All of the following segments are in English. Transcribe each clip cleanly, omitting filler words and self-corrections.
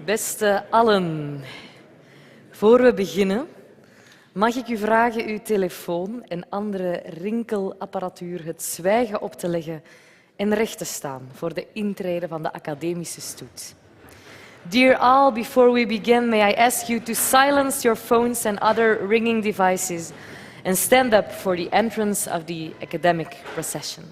Beste allen, voor we beginnen mag ik u vragen uw telefoon en andere rinkelapparatuur het zwijgen op te leggen en recht te staan voor de intrede van de academische stoet. Dear all, before we begin, may I ask you to silence your phones and other ringing devices and stand up for the entrance of the academic procession.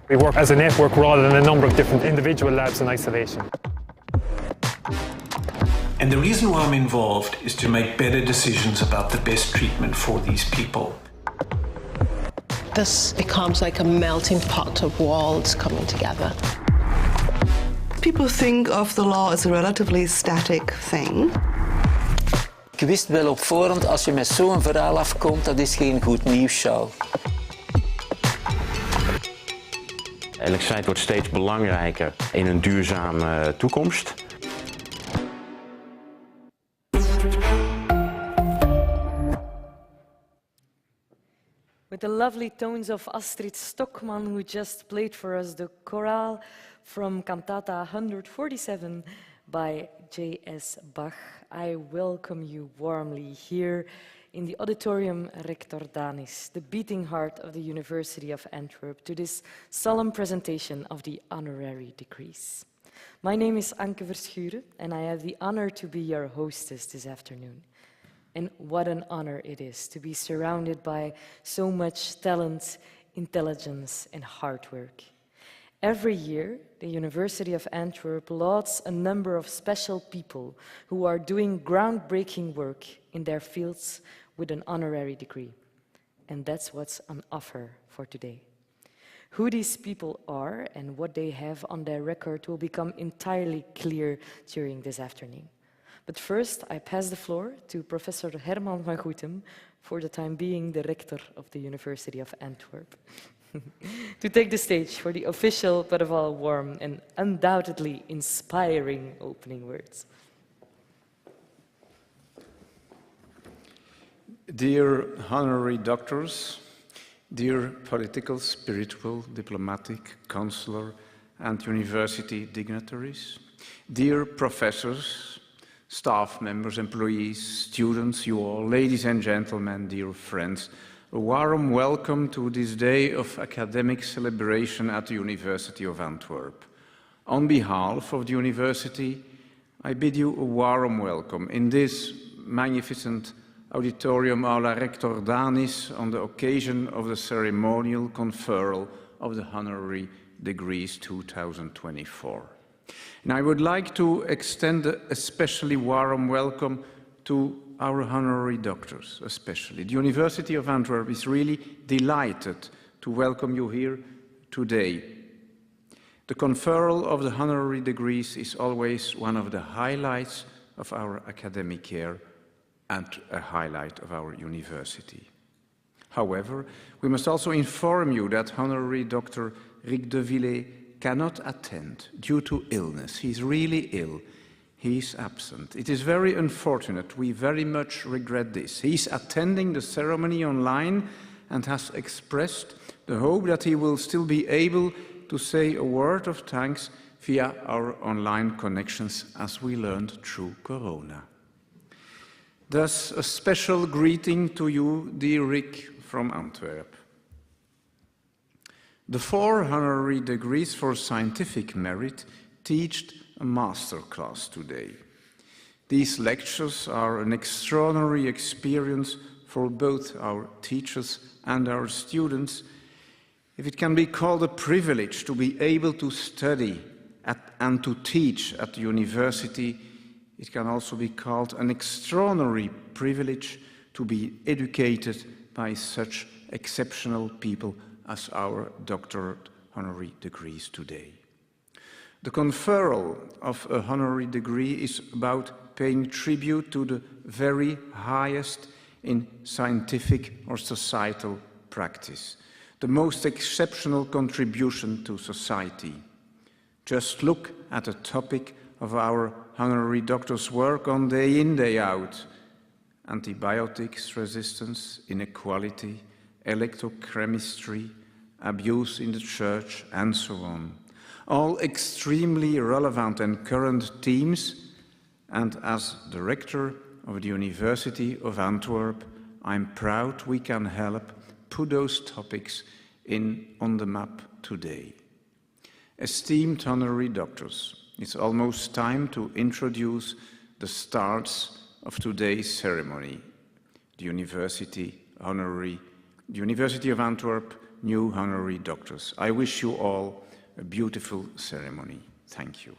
We work as a network rather than a number of different individual labs in isolation. And the reason why I'm involved is to make better decisions about the best treatment for these people. This becomes like a melting pot of worlds coming together. People think of the law as a relatively static thing. Ik wist wel op voorhand, als je met zo'n verhaal afkomt, dat is geen goed nieuwsshow. Elektriciteit wordt steeds belangrijker in een duurzame toekomst. With the lovely tones of Astrid Stockmann, who just played for us the chorale from Cantata 147 by J.S. Bach, I welcome you warmly here in the Auditorium Rector Danis, the beating heart of the University of Antwerp, to this solemn presentation of the honorary degrees. My name is Anke Verschuren, and I have the honor to be your hostess this afternoon. And what an honor it is to be surrounded by so much talent, intelligence, and hard work. Every year, the University of Antwerp lauds a number of special people who are doing groundbreaking work in their fields with an honorary degree. And that's what's on offer for today. Who these people are and what they have on their record will become entirely clear during this afternoon. But first, I pass the floor to Professor Herman van Goethem, for the time being the rector of the University of Antwerp. to take the stage for the official but of all warm and undoubtedly inspiring opening words. Dear honorary doctors, dear political, spiritual, diplomatic, consular and university dignitaries, dear professors, staff members, employees, students, you all, ladies and gentlemen, dear friends, a warm welcome to this day of academic celebration at the University of Antwerp. On behalf of the university, I bid you a warm welcome in this magnificent auditorium aula rector danis on the occasion of the ceremonial conferral of the honorary degrees 2024. And I would like to extend a especially warm welcome to our honorary doctors, especially. The University of Antwerp is really delighted to welcome you here today. The conferral of the honorary degrees is always one of the highlights of our academic year and a highlight of our university. However, we must also inform you that Honorary Dr. Rick de Villers cannot attend due to illness. He's really ill. He's absent. It is very unfortunate. We very much regret this. He's attending the ceremony online and has expressed the hope that he will still be able to say a word of thanks via our online connections as we learned through Corona. Thus, a special greeting to you, dear Rick from Antwerp. The 4 honorary degrees for scientific merit teach a master class today. These lectures are an extraordinary experience for both our teachers and our students. If it can be called a privilege to be able to study and to teach at the university, it can also be called an extraordinary privilege to be educated by such exceptional people as our doctorate honorary degrees today. The conferral of a honorary degree is about paying tribute to the very highest in scientific or societal practice, the most exceptional contribution to society. Just look at the topic of our honorary doctor's work on day in, day out: antibiotics resistance, inequality, electrochemistry, abuse in the church, and so on. All extremely relevant and current themes, and as director of the University of Antwerp, I'm proud we can help put those topics on the map today. Esteemed honorary doctors, it's almost time to introduce the stars of today's ceremony. The University of Antwerp, new honorary doctors. I wish you all a beautiful ceremony. Thank you.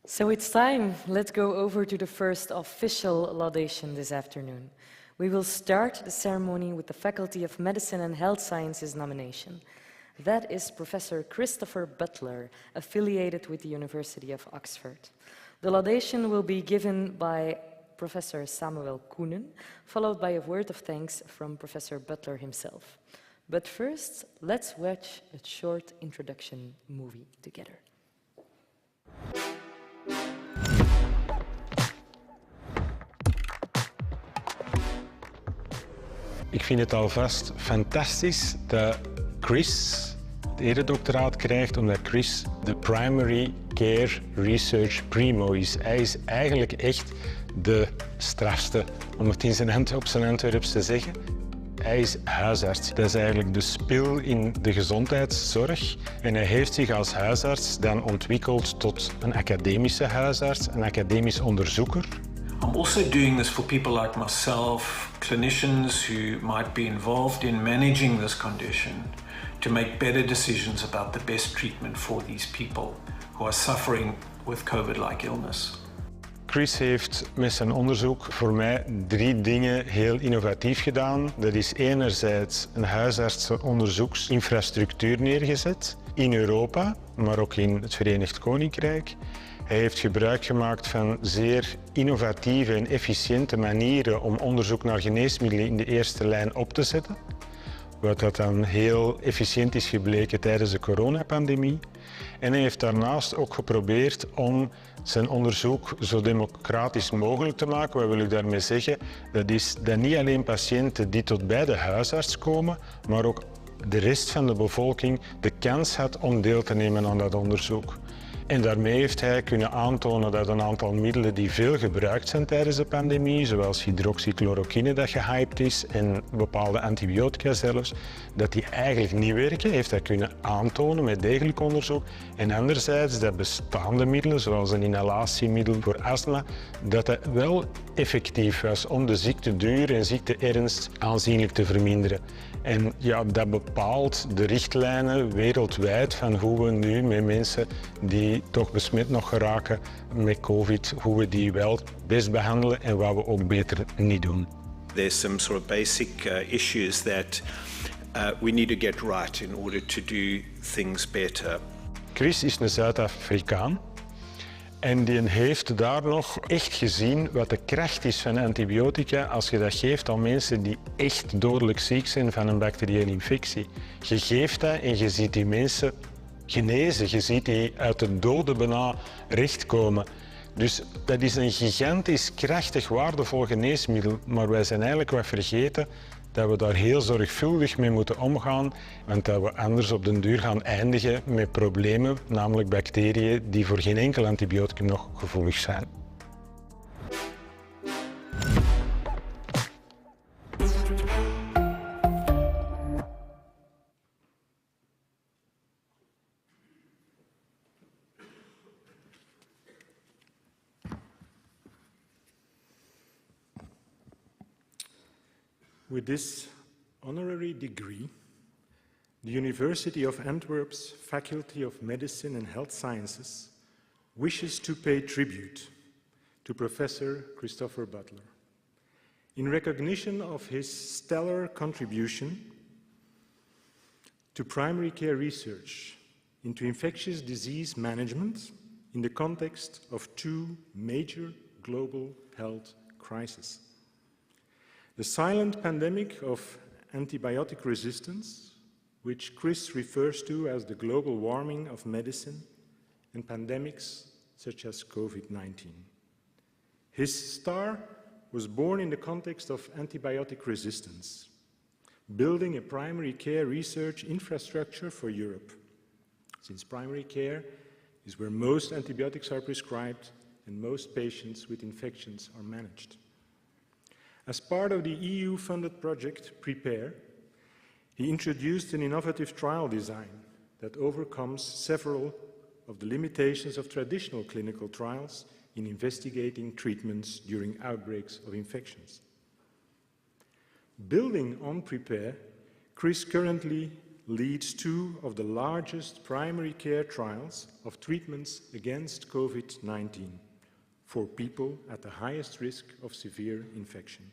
So it's time. Let's go over to the first official laudation this afternoon. We will start the ceremony with the Faculty of Medicine and Health Sciences nomination. That is Professor Christopher Butler, affiliated with the University of Oxford. The laudation will be given by Professor Samuel Koenen, followed by a word of thanks from Professor Butler himself. But first, let's watch a short introduction movie together. Ik vind het alvast fantastisch dat Chris het eredoctoraat krijgt, omdat Chris de Primary Care Research Primo is. Hij is eigenlijk echt de strafste, om het op zijn Antwerps te zeggen. Hij is huisarts. Dat is eigenlijk de spil in de gezondheidszorg. En hij heeft zich als huisarts dan ontwikkeld tot een academische huisarts, een academisch onderzoeker. I'm also doing this for people like myself, clinicians who might be involved in managing this condition, to make better decisions about the best treatment for these people who are suffering with COVID-like illness. Chris heeft met zijn onderzoek voor mij 3 dingen heel innovatief gedaan. Dat is enerzijds een huisartsenonderzoeksinfrastructuur neergezet in Europa, maar ook in het Verenigd Koninkrijk. Hij heeft gebruik gemaakt van zeer innovatieve en efficiënte manieren om onderzoek naar geneesmiddelen in de eerste lijn op te zetten. Wat dat dan heel efficiënt is gebleken tijdens de coronapandemie. En hij heeft daarnaast ook geprobeerd om zijn onderzoek zo democratisch mogelijk te maken. Wat wil ik daarmee zeggen? Dat is dat niet alleen patiënten die tot bij de huisarts komen, maar ook de rest van de bevolking de kans had om deel te nemen aan dat onderzoek. En daarmee heeft hij kunnen aantonen dat een aantal middelen die veel gebruikt zijn tijdens de pandemie, zoals hydroxychloroquine dat gehyped is en bepaalde antibiotica zelfs, dat die eigenlijk niet werken, heeft hij kunnen aantonen met degelijk onderzoek. En anderzijds dat bestaande middelen, zoals een inhalatiemiddel voor astma, dat dat wel effectief was om de ziekteduur en ziekteernst aanzienlijk te verminderen. En ja, dat bepaalt de richtlijnen wereldwijd van hoe we nu met mensen die toch besmet nog geraken met COVID, hoe we die wel best behandelen en wat we ook beter niet doen. There's some sort of basic issues that we need to get right in order to do things better. Chris is een Zuid-Afrikaan en die heeft daar nog echt gezien wat de kracht is van antibiotica als je dat geeft aan mensen die echt dodelijk ziek zijn van een bacteriële infectie. Je geeft dat en je ziet die mensen genezen, je ziet die uit de doden bijna rechtkomen. Dus dat is een gigantisch krachtig waardevol geneesmiddel, maar wij zijn eigenlijk wat vergeten dat we daar heel zorgvuldig mee moeten omgaan, want dat we anders op den duur gaan eindigen met problemen, namelijk bacteriën die voor geen enkel antibioticum nog gevoelig zijn. With this honorary degree, the University of Antwerp's Faculty of Medicine and Health Sciences wishes to pay tribute to Professor Christopher Butler. In recognition of his stellar contribution to primary care research into infectious disease management in the context of two major global health crises. The silent pandemic of antibiotic resistance, which Chris refers to as the global warming of medicine, and pandemics such as COVID-19. His star was born in the context of antibiotic resistance, building a primary care research infrastructure for Europe, since primary care is where most antibiotics are prescribed and most patients with infections are managed. As part of the EU-funded project PREPARE, he introduced an innovative trial design that overcomes several of the limitations of traditional clinical trials in investigating treatments during outbreaks of infections. Building on PREPARE, Chris currently leads two of the largest primary care trials of treatments against COVID-19 for people at the highest risk of severe infection.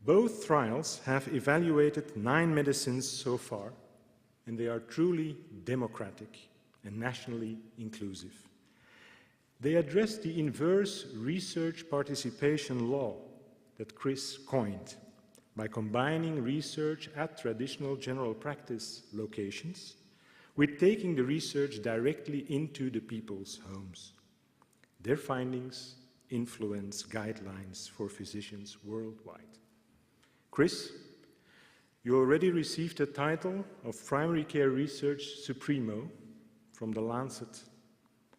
Both trials have evaluated 9 medicines so far, and they are truly democratic and nationally inclusive. They address the inverse research participation law that Chris coined by combining research at traditional general practice locations with taking the research directly into the people's homes. Their findings influence guidelines for physicians worldwide. Chris, you already received the title of Primary Care Research Supremo from The Lancet.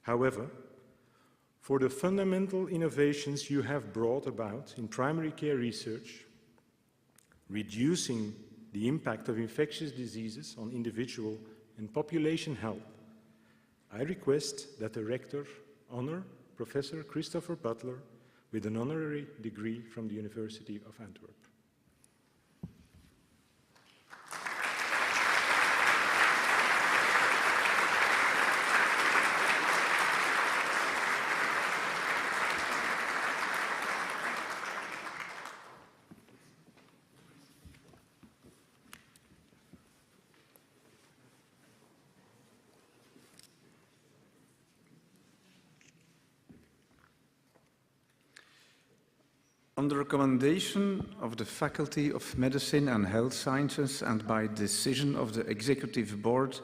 However, for the fundamental innovations you have brought about in primary care research, reducing the impact of infectious diseases on individual and population health, I request that the Rector honor Professor Christopher Butler with an honorary degree from the University of Antwerp. On the recommendation of the Faculty of Medicine and Health Sciences and by decision of the Executive Board,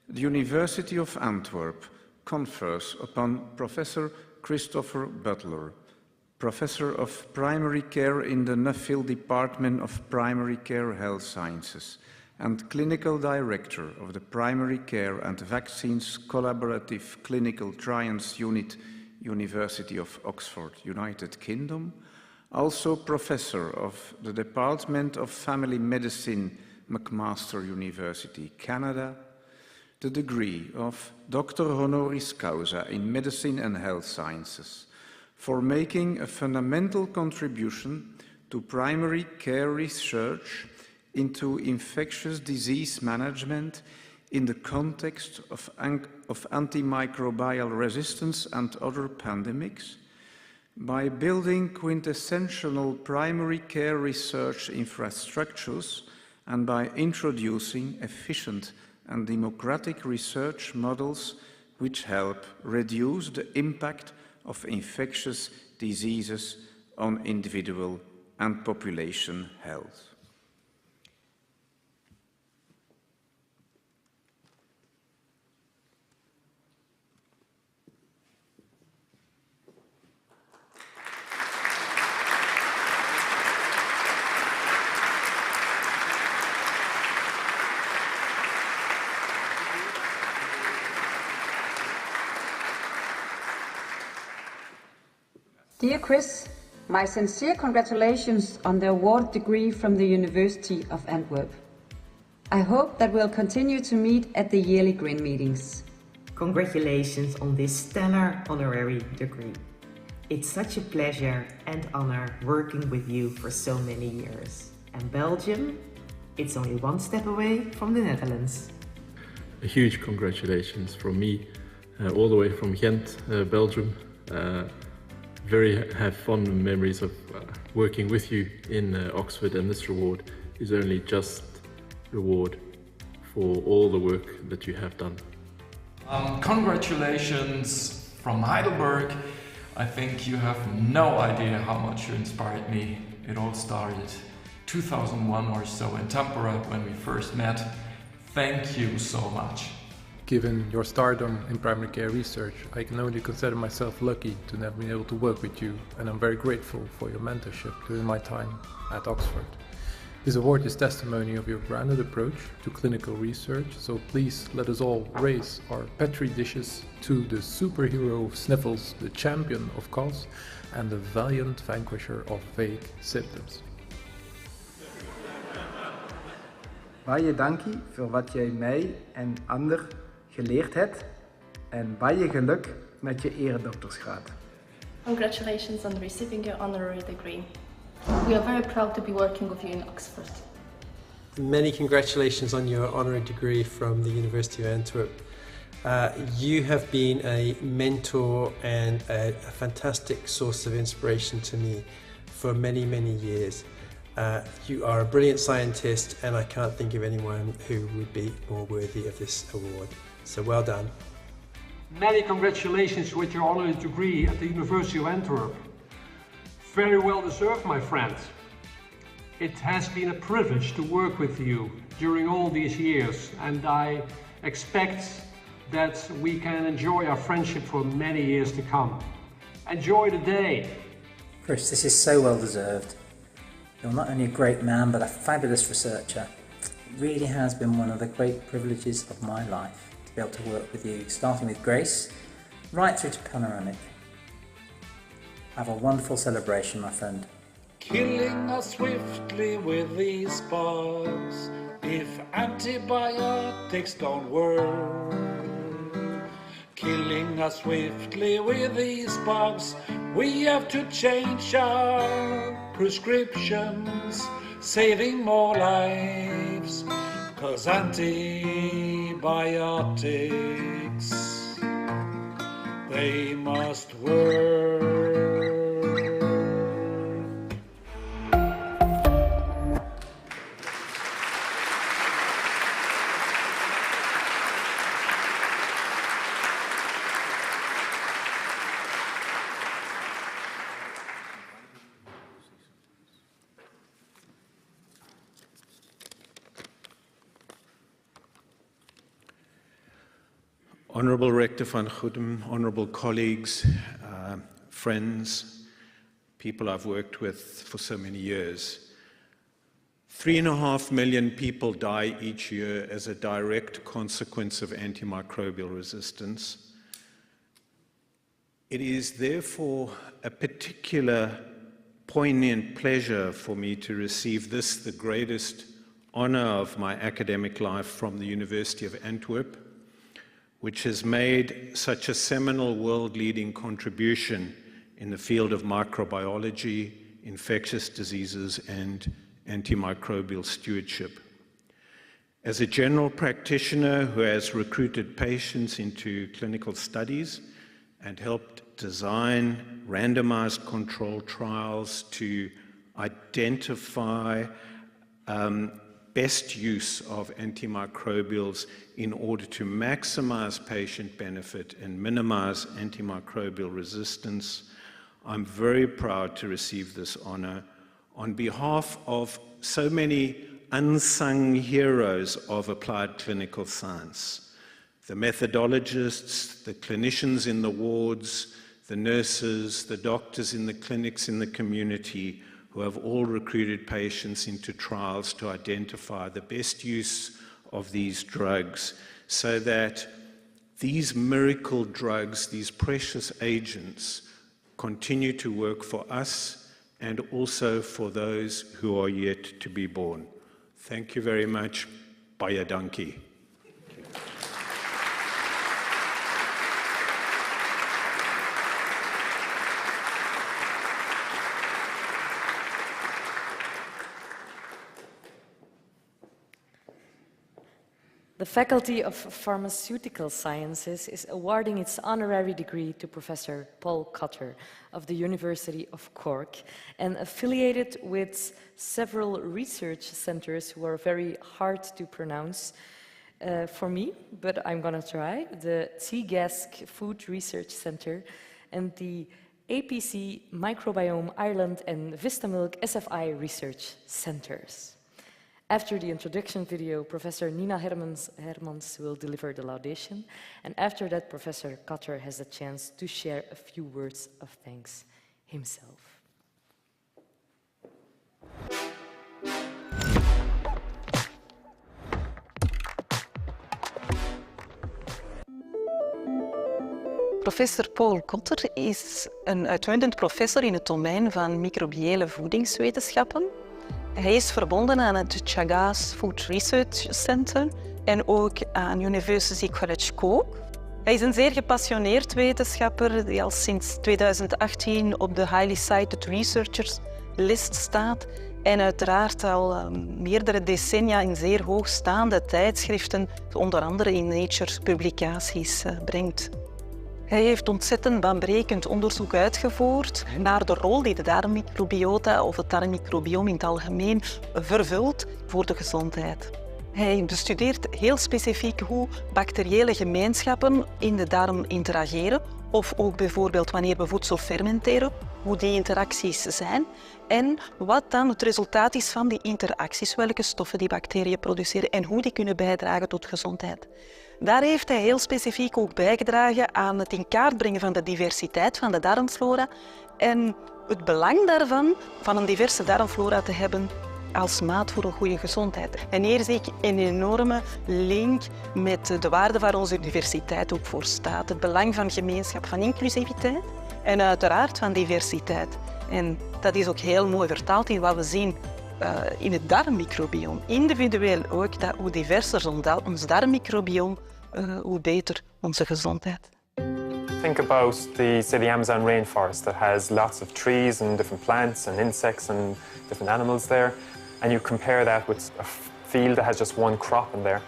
the University of Antwerp confers upon Professor Christopher Butler, Professor of Primary Care in the Nuffield Department of Primary Care Health Sciences and Clinical Director of the Primary Care and Vaccines Collaborative Clinical Trials Unit, University of Oxford, United Kingdom, also Professor of the Department of Family Medicine, McMaster University, Canada, the degree of Doctor Honoris Causa in Medicine and Health Sciences for making a fundamental contribution to primary care research into infectious disease management in the context of antimicrobial resistance and other pandemics, by building quintessential primary care research infrastructures and by introducing efficient and democratic research models which help reduce the impact of infectious diseases on individual and population health. Dear Chris, my sincere congratulations on the award degree from the University of Antwerp. I hope that we'll continue to meet at the yearly GRIN meetings. Congratulations on this stellar honorary degree. It's such a pleasure and honor working with you for so many years. And Belgium, it's only one step away from the Netherlands. A huge congratulations from me, all the way from Ghent, Belgium. Have fond memories of working with you in Oxford, and this reward is only just reward for all the work that you have done. Congratulations from Heidelberg. I think you have no idea how much you inspired me. It all started 2001 or so in Tampere when we first met. Thank you so much. Given your stardom in primary care research, I can only consider myself lucky to have been able to work with you, and I'm very grateful for your mentorship during my time at Oxford. This award is testimony of your grounded approach to clinical research, so please let us all raise our petri dishes to the superhero of sniffles, the champion of coughs, and the valiant vanquisher of vague symptoms. Baie dankie voor wat jij mij en ander geleerd hebt en baie geluk met je eredoktersgraad. Congratulations on receiving your honorary degree. We are very proud to be working with you in Oxford. Many congratulations on your honorary degree from the University of Antwerp. You have been a mentor and a fantastic source of inspiration to me for many, many years. You are a brilliant scientist, and I can't think of anyone who would be more worthy of this award. So well done. Many congratulations with your honorary degree at the University of Antwerp. Very well deserved, my friend. It has been a privilege to work with you during all these years, and I expect that we can enjoy our friendship for many years to come. Enjoy the day. Chris, this is so well deserved. You're not only a great man, but a fabulous researcher. It really has been one of the great privileges of my life to be able to work with you, starting with Grace, right through to Panoramic. Have a wonderful celebration, my friend. Killing us swiftly with these bugs if antibiotics don't work. Killing us swiftly with these bugs, we have to change our prescriptions, saving more lives, 'cause antibiotics, they must work. Honourable Rector van Goedem, honourable colleagues, friends, people I've worked with for so many years. 3.5 million people die each year as a direct consequence of antimicrobial resistance. It is therefore a particular poignant pleasure for me to receive this, the greatest honor of my academic life, from the University of Antwerp, which has made such a seminal world-leading contribution in the field of microbiology, infectious diseases, and antimicrobial stewardship. As a general practitioner who has recruited patients into clinical studies and helped design randomized controlled trials to identify best use of antimicrobials in order to maximize patient benefit and minimize antimicrobial resistance, I'm very proud to receive this honor on behalf of so many unsung heroes of applied clinical science. The methodologists, the clinicians in the wards, the nurses, the doctors in the clinics in the community, who have all recruited patients into trials to identify the best use of these drugs so that these miracle drugs, these precious agents, continue to work for us and also for those who are yet to be born. Thank you very much. Baie dankie. The Faculty of Pharmaceutical Sciences is awarding its honorary degree to Professor Paul Cotter of the University of Cork, and affiliated with several research centers who are very hard to pronounce for me, but I'm going to try: the TGASC Food Research Center and the APC Microbiome Ireland and Vistamilk SFI Research Centers. After the introduction video, Professor Nina Hermans will deliver the laudation, and after that, Professor Cotter has a chance to share a few words of thanks himself. Professor Paul Cotter is een uitmuntend professor in het domein van microbiële voedingswetenschappen. Hij is verbonden aan het Chagas Food Research Center en ook aan University College Cork. Hij is een zeer gepassioneerd wetenschapper die al sinds 2018 op de Highly Cited Researchers list staat en uiteraard al meerdere decennia in zeer hoogstaande tijdschriften, onder andere in Nature publicaties, brengt. Hij heeft ontzettend baanbrekend onderzoek uitgevoerd naar de rol die de darmmicrobiota of het darmmicrobioom in het algemeen vervult voor de gezondheid. Hij bestudeert heel specifiek hoe bacteriële gemeenschappen in de darm interageren, of ook bijvoorbeeld wanneer we voedsel fermenteren, hoe die interacties zijn en wat dan het resultaat is van die interacties, welke stoffen die bacteriën produceren en hoe die kunnen bijdragen tot gezondheid. Daar heeft hij heel specifiek ook bijgedragen aan het in kaart brengen van de diversiteit van de darmflora en het belang daarvan, van een diverse darmflora te hebben als maat voor een goede gezondheid. En hier zie ik een enorme link met de waarde waar onze universiteit ook voor staat. Het belang van gemeenschap, van inclusiviteit en uiteraard van diversiteit. En dat is ook heel mooi vertaald in wat we zien in het darmmicrobioom. Individueel ook, dat hoe diverser ons darmmicrobioom, hoe beter onze gezondheid. Think about the Amazon rainforest that has lots of trees and different plants and insects and different animals there. And you compare that with a field that has just one crop in there.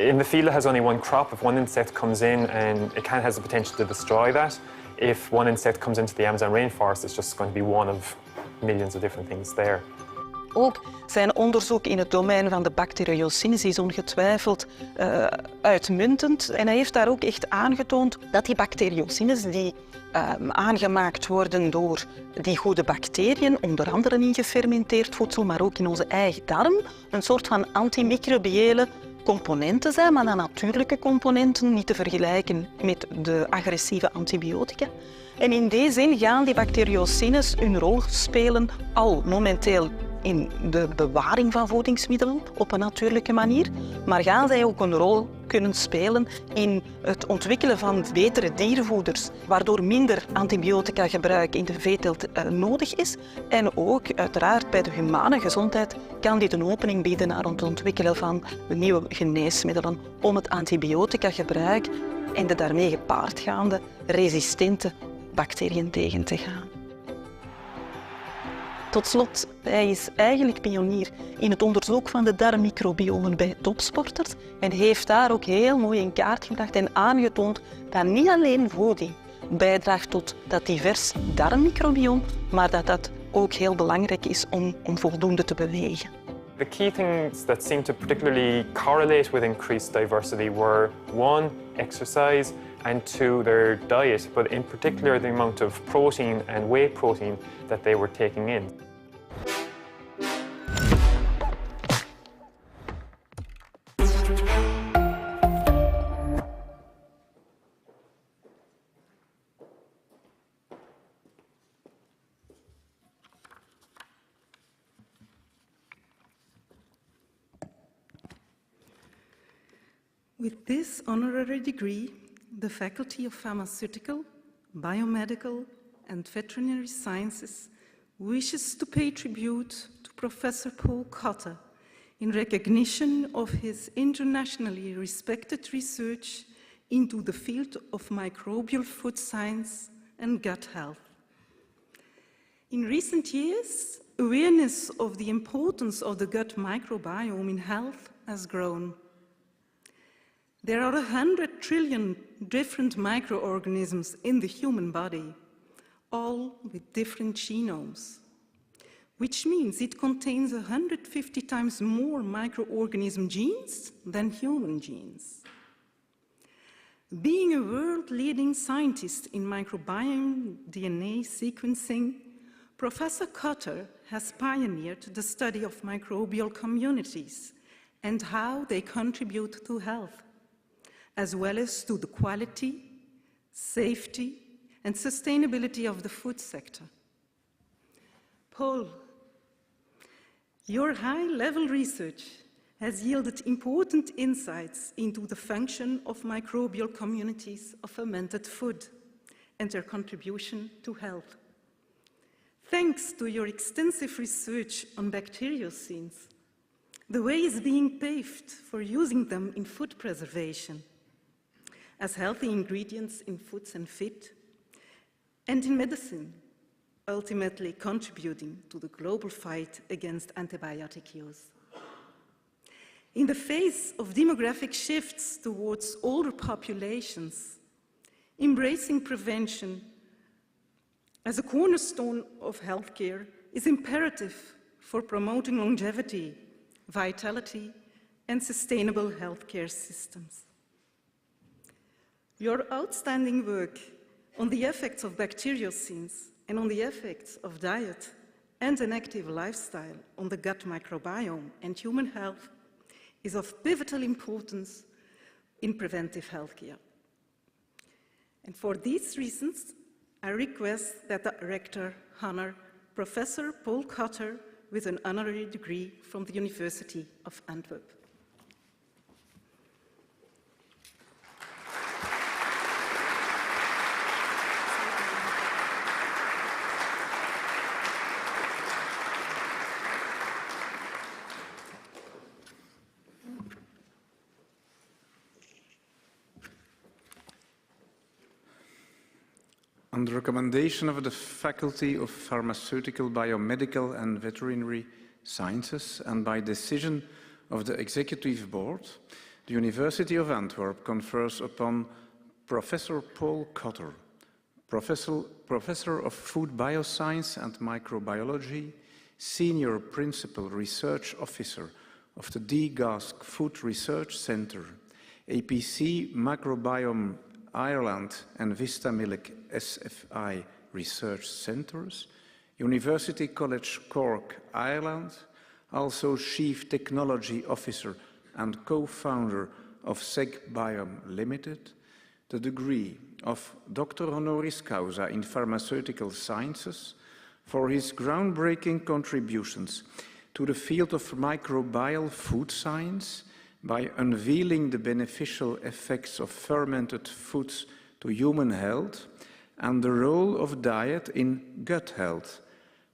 In the field that has only one crop, if one insect comes in, and it has the potential to destroy that. If one insect comes into the Amazon rainforest, it's just going to be one of millions of different things there. Ook zijn onderzoek in het domein van de bacteriocines is ongetwijfeld uitmuntend. En hij heeft daar ook echt aangetoond dat die bacteriocines die aangemaakt worden door die goede bacteriën, onder andere in gefermenteerd voedsel, maar ook in onze eigen darm, een soort van antimicrobiële componenten zijn, maar dan natuurlijke componenten, niet te vergelijken met de agressieve antibiotica. En in die zin gaan die bacteriocines hun rol spelen al momenteel in de bewaring van voedingsmiddelen op een natuurlijke manier, maar gaan zij ook een rol kunnen spelen in het ontwikkelen van betere diervoeders, waardoor minder antibiotica gebruik in de veeteelt nodig is. En ook uiteraard bij de humane gezondheid kan dit een opening bieden naar het ontwikkelen van nieuwe geneesmiddelen om het antibiotica gebruik en de daarmee gepaardgaande resistente bacteriën tegen te gaan. Tot slot, hij is eigenlijk pionier in het onderzoek van de darmmicrobiomen bij topsporters en heeft daar ook heel mooi in kaart gebracht en aangetoond dat niet alleen voeding bijdraagt tot dat divers darmmicrobioom, maar dat dat ook heel belangrijk is om voldoende te bewegen. The key things that seem to particularly correlate with increased diversity were 1, exercise, and 2, their diet, but in particular the amount of protein and whey protein that they were taking in. With this honorary degree, the Faculty of Pharmaceutical, Biomedical and Veterinary Sciences wishes to pay tribute to Professor Paul Cotter in recognition of his internationally respected research into the field of microbial food science and gut health. In recent years, awareness of the importance of the gut microbiome in health has grown. There are 100 trillion different microorganisms in the human body, all with different genomes, which means it contains 150 times more microorganism genes than human genes. Being a world-leading scientist in microbiome DNA sequencing, Professor Cotter has pioneered the study of microbial communities and how they contribute to health, as well as to the quality, safety, and sustainability of the food sector. Paul, your high-level research has yielded important insights into the function of microbial communities of fermented food and their contribution to health. Thanks to your extensive research on bacteriocins, the way is being paved for using them in food preservation, as healthy ingredients in foods and feed, and in medicine, ultimately contributing to the global fight against antibiotic use. In the face of demographic shifts towards older populations, embracing prevention as a cornerstone of healthcare is imperative for promoting longevity, vitality, and sustainable healthcare systems. Your outstanding work on the effects of bacteriocins and on the effects of diet and an active lifestyle on the gut microbiome and human health is of pivotal importance in preventive healthcare. And for these reasons, I request that the Rector honor Professor Paul Cotter with an honorary degree from the University of Antwerp. On the recommendation of the Faculty of Pharmaceutical, Biomedical and Veterinary Sciences and by decision of the Executive Board, the University of Antwerp confers upon Professor Paul Cotter, Professor of Food Bioscience and Microbiology, Senior Principal Research Officer of the D. Gask Food Research Centre, APC Microbiome Ireland and Vistamilic SFI Research Centres, University College Cork, Ireland, also Chief Technology Officer and co-founder of SegBiome Limited, the degree of Doctor Honoris Causa in Pharmaceutical Sciences for his groundbreaking contributions to the field of microbial food science by unveiling the beneficial effects of fermented foods to human health and the role of diet in gut health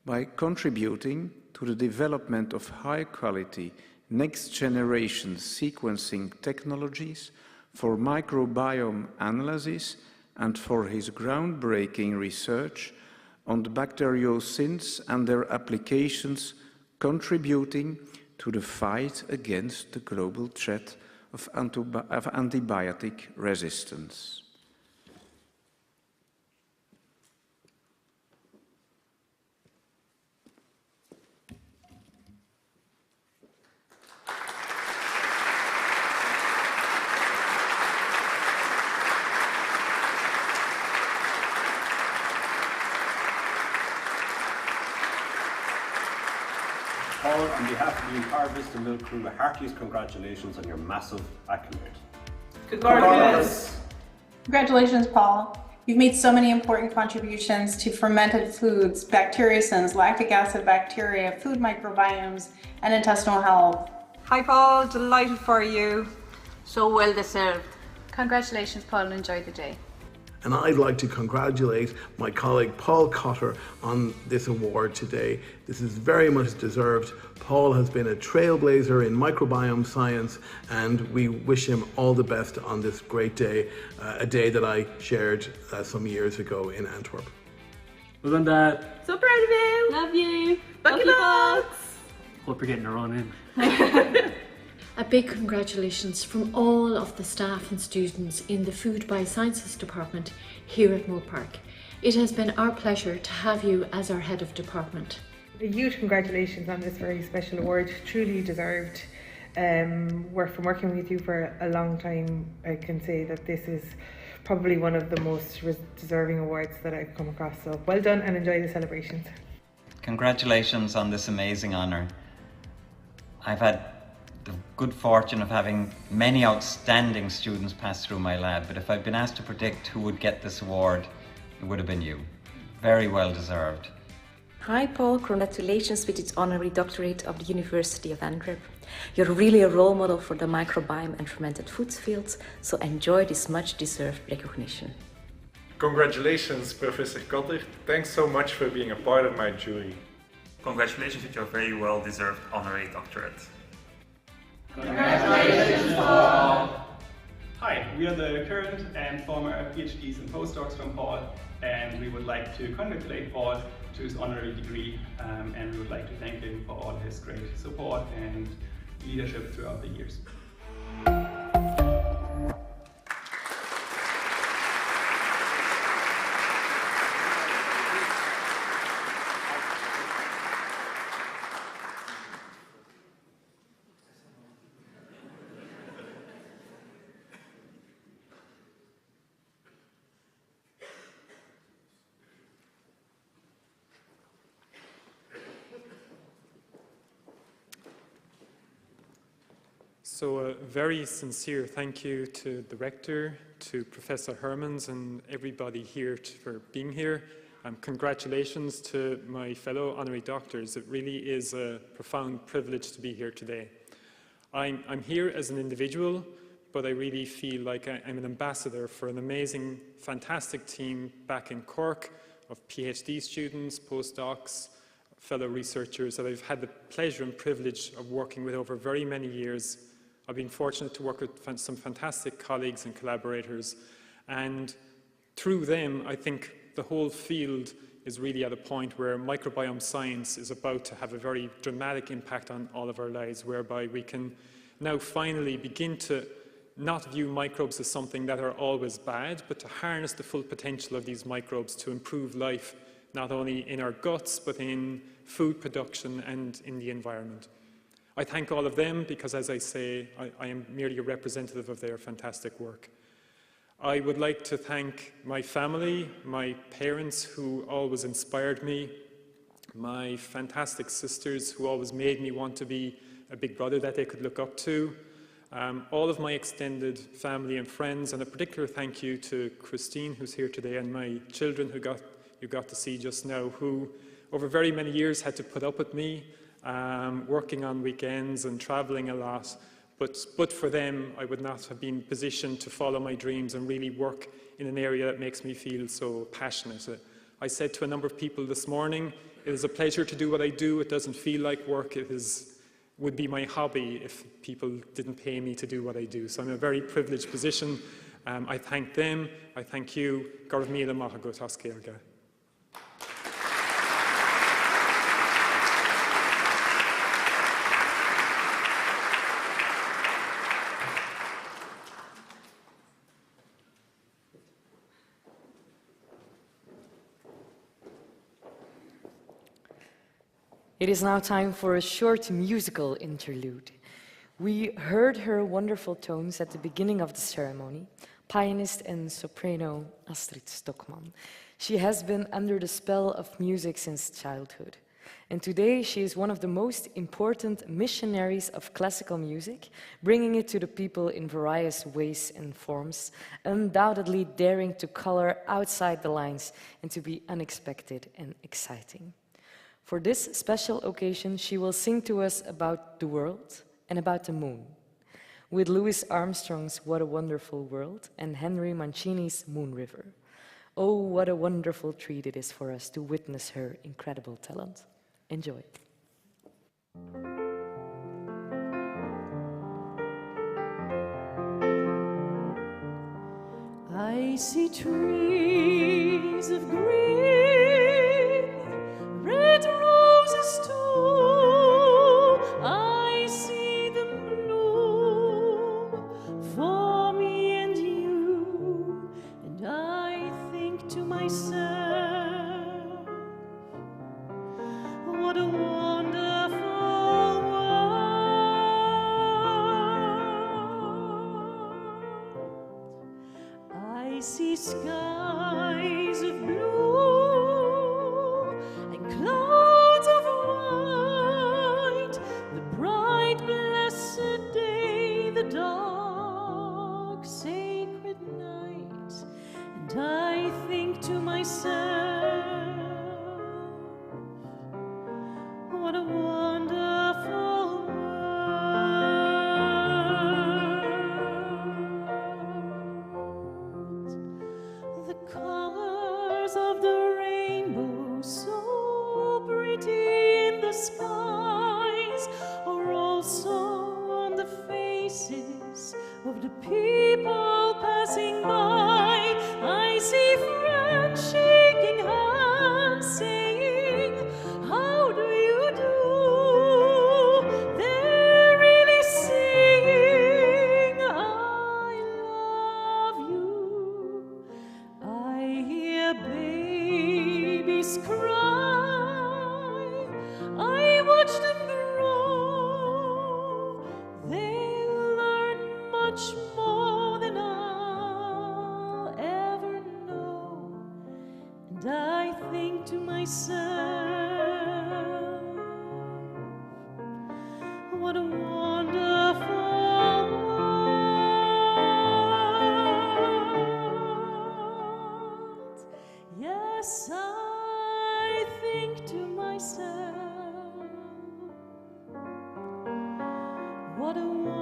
by contributing to the development of high-quality, next-generation sequencing technologies for microbiome analysis and for his groundbreaking research on the bacteriocins and their applications, contributing to the fight against the global threat of antibiotic resistance. Paul, on behalf of the entire Vista Milk crew, the heartiest congratulations on your massive accolade. Congratulations! Congratulations, Paul. You've made so many important contributions to fermented foods, bacteriocins, lactic acid bacteria, food microbiomes, and intestinal health. Hi, Paul. Delighted for you. So well deserved. Congratulations, Paul, and enjoy the day. And I'd like to congratulate my colleague Paul Cotter on this award today. This is very much deserved. Paul has been a trailblazer in microbiome science, and we wish him all the best on this great day, a day that I shared some years ago in Antwerp. Well done, Dad. So proud of you. Love you. Lucky Box. Hope you're getting a run in. A big congratulations from all of the staff and students in the Food Biosciences department here at Moore Park. It has been our pleasure to have you as our head of department. A huge congratulations on this very special award, truly deserved. From working with you for a long time, I can say that this is probably one of the most deserving awards that I've come across. So well done and enjoy the celebrations. Congratulations on this amazing honour. I've had the good fortune of having many outstanding students pass through my lab, but if I'd been asked to predict who would get this award, it would have been you. Very well deserved. Hi Paul, congratulations with its honorary doctorate of the University of Antwerp. You're really a role model for the microbiome and fermented foods fields, so enjoy this much deserved recognition. Congratulations, Professor Cotter. Thanks so much for being a part of my jury. Congratulations with your very well deserved honorary doctorate. Congratulations, Paul! Hi, we are the current and former PhDs and postdocs from Paul, and we would like to congratulate Paul to his honorary degree, and we would like to thank him for all his great support and leadership throughout the years. So a very sincere thank you to the Rector, to Professor Hermans and everybody here for being here. Congratulations to my fellow honorary doctors. It really is a profound privilege to be here today. I'm here as an individual, but I really feel like I'm an ambassador for an amazing, fantastic team back in Cork of PhD students, postdocs, fellow researchers that I've had the pleasure and privilege of working with over very many years. I've been fortunate to work with some fantastic colleagues and collaborators, and through them I think the whole field is really at a point where microbiome science is about to have a very dramatic impact on all of our lives, whereby we can now finally begin to not view microbes as something that are always bad, but to harness the full potential of these microbes to improve life, not only in our guts, but in food production and in the environment. I thank all of them because, as I say, I am merely a representative of their fantastic work. I would like to thank my family, my parents who always inspired me, my fantastic sisters who always made me want to be a big brother that they could look up to, all of my extended family and friends, and a particular thank you to Christine, who's here today, and my children who you got to see just now, who over very many years had to put up with me, working on weekends and travelling a lot. But for them, I would not have been positioned to follow my dreams and really work in an area that makes me feel so passionate. I said to a number of people this morning, it is a pleasure to do what I do. It doesn't feel like work. It would be my hobby if people didn't pay me to do what I do. So I'm in a very privileged position. I thank them. I thank you. Gorv míle maith agat as céilge. It is now time for a short musical interlude. We heard her wonderful tones at the beginning of the ceremony, pianist and soprano Astrid Stockmann. She has been under the spell of music since childhood. And today she is one of the most important missionaries of classical music, bringing it to the people in various ways and forms, undoubtedly daring to color outside the lines and to be unexpected and exciting. For this special occasion, she will sing to us about the world and about the moon, with Louis Armstrong's What a Wonderful World and Henry Mancini's Moon River. Oh, what a wonderful treat it is for us to witness her incredible talent. Enjoy. I see trees of green, red roses too. I see them bloom for me and you, and I think to myself, what a wonderful world. I see skies of blue and clouds of white, the bright blessed day, the dark sacred night, and I think to myself, what a wonderful world. The colors of the rainbow, so pretty in the skies, are also on the faces of the people passing by. I see friends shaking hands, saying, how do you do? They're really saying, I love you. I hear babies cry, I watch them grow. They learn much more than I'll ever know, and I think to myself, what a wonderful world. Yes, I think to myself, what a wonderful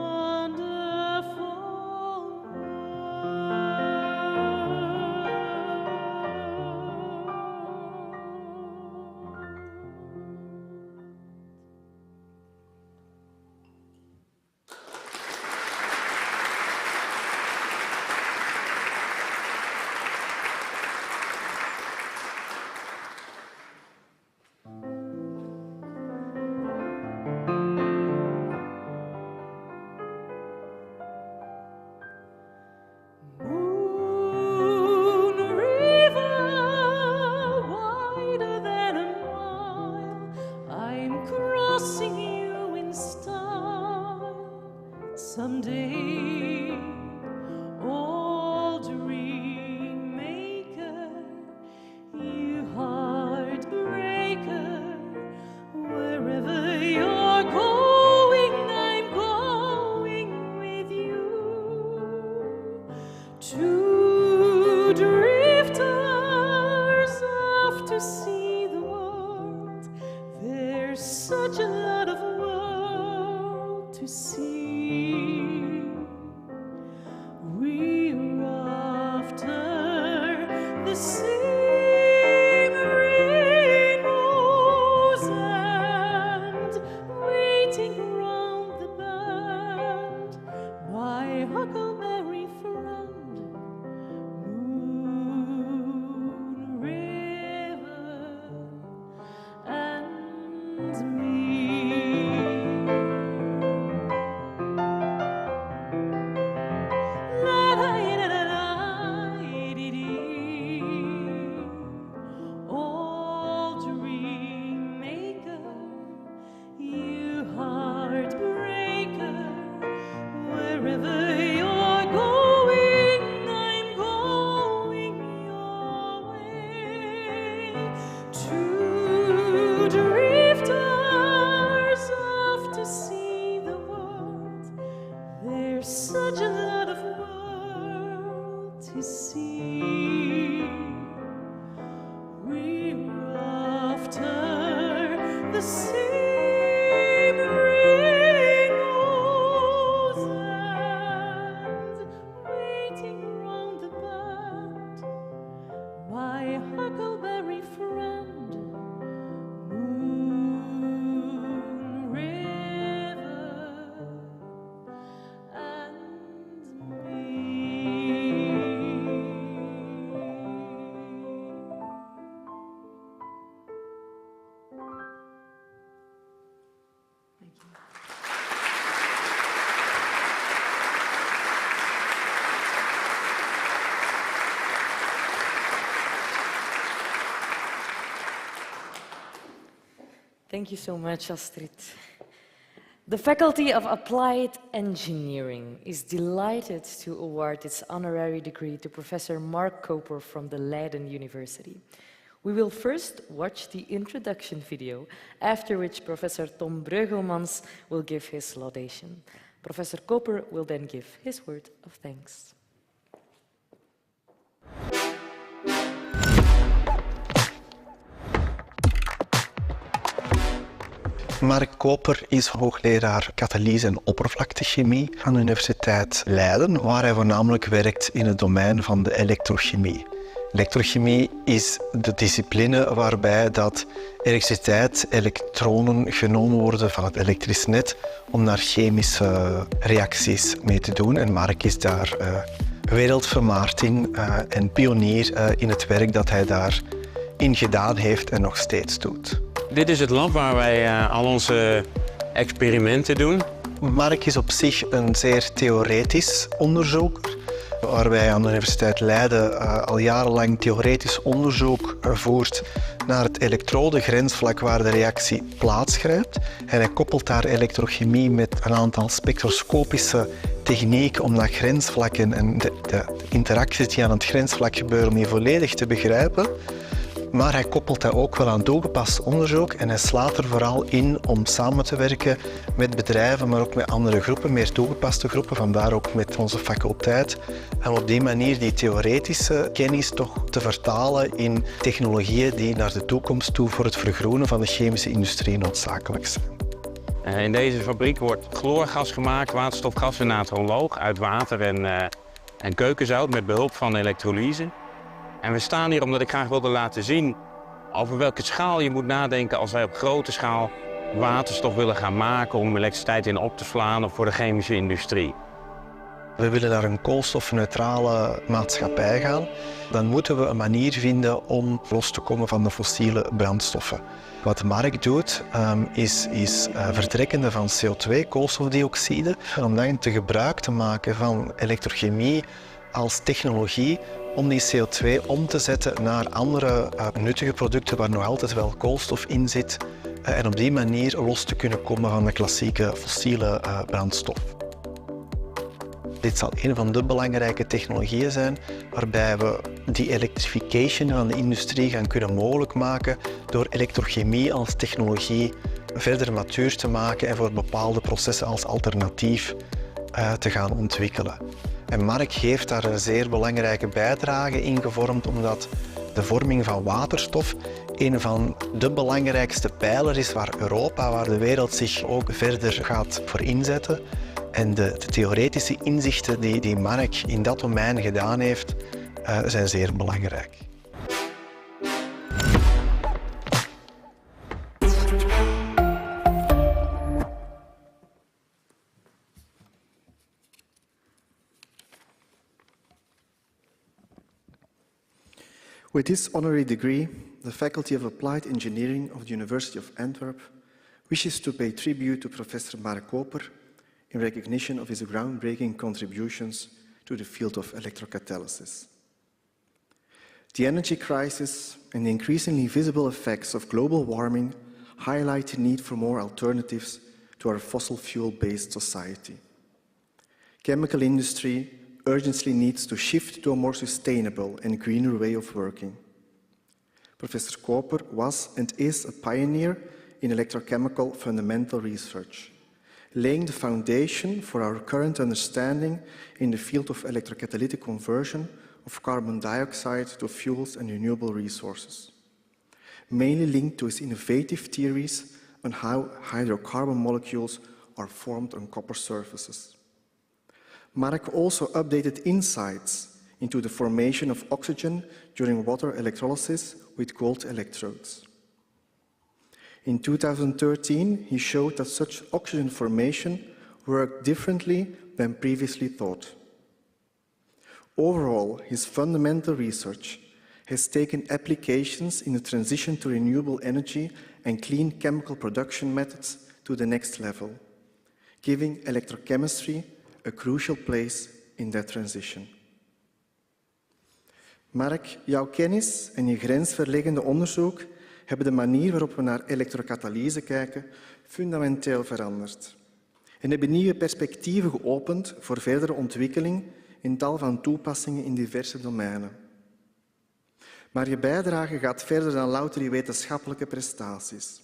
Moon River, wider than a mile, I'm crossing you in style. Someday, old dream maker, you heartbreaker, wherever you're going, I'm going with to see. We're after the same rainbows and waiting round the bend. My huckleberry friend, Moon River and me. Oh, dream maker, you heartbreaker, wherever you're going, I'm going your way. Two drifters off to see the world. There's such a lot of world to see. We're after the same rainbows and waiting round the bend. My huckleberry friend, Moon River and me. Thank you so much, Astrid. The Faculty of Applied Engineering is delighted to award its honorary degree to Professor Mark Koper from the Leiden University. We will first watch the introduction video, after which Professor Tom Breugelmans will give his laudation. Professor Koper will then give his word of thanks. Mark Koper is hoogleraar katalyse en oppervlaktechemie aan de Universiteit Leiden, waar hij voornamelijk werkt in het domein van de elektrochemie. Elektrochemie is de discipline waarbij dat elektriciteit, elektronen genomen worden van het elektrisch net om daar chemische reacties mee te doen. En Mark is daar wereldvermaard in en pionier in het werk dat hij daarin gedaan heeft en nog steeds doet. Dit is het lab waar wij al onze experimenten doen. Mark is op zich een zeer theoretisch onderzoeker, waar wij aan de Universiteit Leiden al jarenlang theoretisch onderzoek voert naar het elektrodegrensvlak waar de reactie plaatsgrijpt. En hij koppelt daar elektrochemie met een aantal spectroscopische technieken om dat grensvlak en de interacties die aan het grensvlak gebeuren, om die volledig te begrijpen. Maar hij koppelt dat ook wel aan toegepast onderzoek en hij slaat er vooral in om samen te werken met bedrijven, maar ook met andere groepen, meer toegepaste groepen, vandaar ook met onze faculteit. En op die manier die theoretische kennis toch te vertalen in technologieën die naar de toekomst toe voor het vergroenen van de chemische industrie noodzakelijk zijn. In deze fabriek wordt chloorgas gemaakt, waterstofgas en natriumloog uit water en keukenzout met behulp van elektrolyse. En we staan hier omdat ik graag wilde laten zien over welke schaal je moet nadenken als wij op grote schaal waterstof willen gaan maken om elektriciteit in op te slaan of voor de chemische industrie. We willen naar een koolstofneutrale maatschappij gaan. Dan moeten we een manier vinden om los te komen van de fossiele brandstoffen. Wat Mark doet, is vertrekkende van CO2, koolstofdioxide, om dan te gebruik te maken van elektrochemie als technologie om die CO2 om te zetten naar andere nuttige producten waar nog altijd wel koolstof in zit en op die manier los te kunnen komen van de klassieke fossiele brandstof. Dit zal een van de belangrijke technologieën zijn waarbij we die elektrification van de industrie gaan kunnen mogelijk maken door elektrochemie als technologie verder matuur te maken en voor bepaalde processen als alternatief te gaan ontwikkelen. En Mark heeft daar een zeer belangrijke bijdrage in gevormd, omdat de vorming van waterstof een van de belangrijkste pijlers is waar Europa, waar de wereld zich ook verder gaat voor inzetten. En de theoretische inzichten die Mark in dat domein gedaan heeft, zijn zeer belangrijk. With this honorary degree, the Faculty of Applied Engineering of the University of Antwerp wishes to pay tribute to Professor Mark Koper in recognition of his groundbreaking contributions to the field of electrocatalysis. The energy crisis and the increasingly visible effects of global warming highlight the need for more alternatives to our fossil fuel-based society. Chemical industry urgently needs to shift to a more sustainable and greener way of working. Professor Koper was and is a pioneer in electrochemical fundamental research, laying the foundation for our current understanding in the field of electrocatalytic conversion of carbon dioxide to fuels and renewable resources, mainly linked to his innovative theories on how hydrocarbon molecules are formed on copper surfaces. Mark also updated insights into the formation of oxygen during water electrolysis with gold electrodes. In 2013, he showed that such oxygen formation worked differently than previously thought. Overall, his fundamental research has taken applications in the transition to renewable energy and clean chemical production methods to the next level, giving electrochemistry a crucial place in that transition. Mark, jouw kennis en je grensverleggende onderzoek hebben de manier waarop we naar elektrocatalyse kijken fundamenteel veranderd en hebben nieuwe perspectieven geopend voor verdere ontwikkeling in tal van toepassingen in diverse domeinen. Maar je bijdrage gaat verder dan louter je wetenschappelijke prestaties.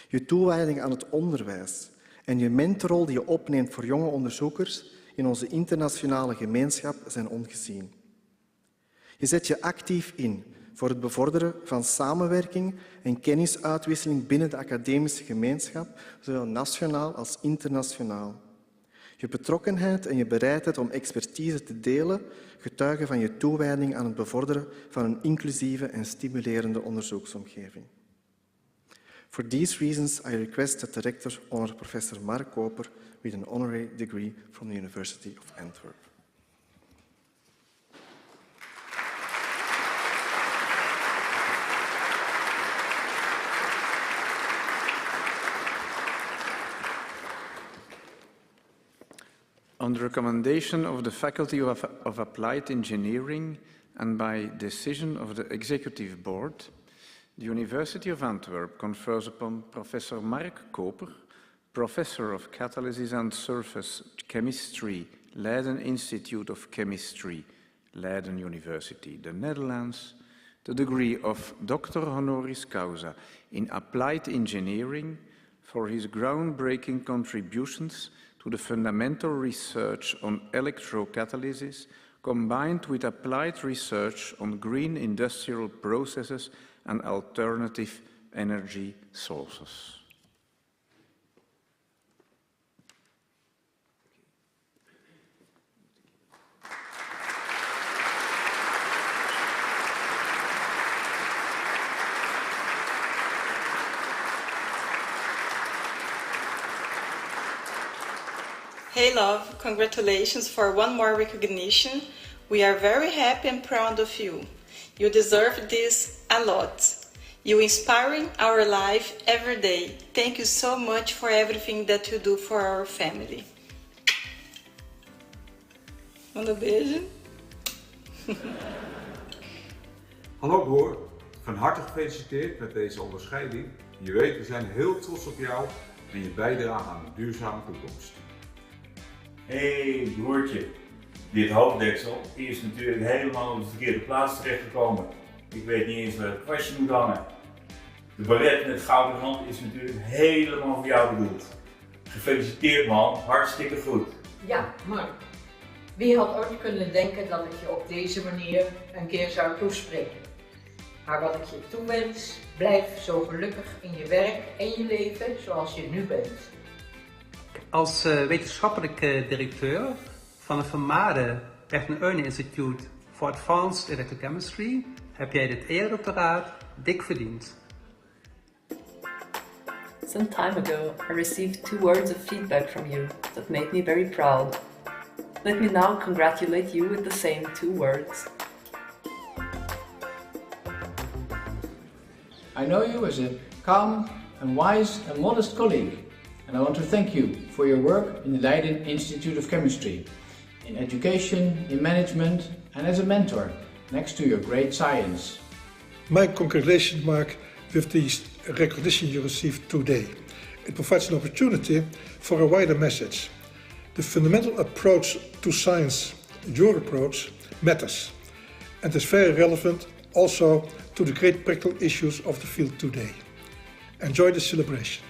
Je toewijding aan het onderwijs en je mentorrol die je opneemt voor jonge onderzoekers in onze internationale gemeenschap zijn ongezien. Je zet je actief in voor het bevorderen van samenwerking en kennisuitwisseling binnen de academische gemeenschap, zowel nationaal als internationaal. Je betrokkenheid en je bereidheid om expertise te delen getuigen van je toewijding aan het bevorderen van een inclusieve en stimulerende onderzoeksomgeving. For these reasons, I request that the Rector honor Professor Mark Koper with an honorary degree from the University of Antwerp. On the recommendation of the Faculty of Applied Engineering and by decision of the Executive Board, the University of Antwerp confers upon Professor Mark Koper, Professor of Catalysis and Surface Chemistry, Leiden Institute of Chemistry, Leiden University, the Netherlands, the degree of Doctor Honoris Causa in Applied Engineering for his groundbreaking contributions to the fundamental research on electrocatalysis combined with applied research on green industrial processes and alternative energy sources. Hey love, congratulations for one more recognition. We are very happy and proud of you. You deserve this a lot. You inspiring our life every day. Thank you so much for everything that you do for our family. Manda beijo. Hallo broer, van harte gefeliciteerd met deze onderscheiding. Je weet, we zijn heel trots op jou en je bijdrage aan een duurzame toekomst. Hé broertje, dit hoofddeksel is natuurlijk helemaal op de verkeerde plaats terechtgekomen. Ik weet niet eens waar het kwastje moet hangen. De baret met gouden rand is natuurlijk helemaal voor jou bedoeld. Gefeliciteerd man, hartstikke goed. Ja, Mark. Wie had ooit kunnen denken dat ik je op deze manier een keer zou toespreken? Maar wat ik je toewens, blijf zo gelukkig in je werk en je leven zoals je nu bent. Als wetenschappelijk directeur van het vermaarde Rechten Earning Institute for Advanced Electrochemistry heb jij dit eredoctoraat dik verdiend. Some time ago, I received 2 words of feedback from you that made me very proud. Let me now congratulate you with the same 2 words. I know you as a calm and wise and modest colleague, and I want to thank you for your work in the Leiden Institute of Chemistry, in education, in management, and as a mentor, next to your great science. My congratulations, Mark, with the recognition you received today. It provides an opportunity for a wider message. The fundamental approach to science, your approach, matters, and is very relevant also to the great practical issues of the field today. Enjoy the celebration.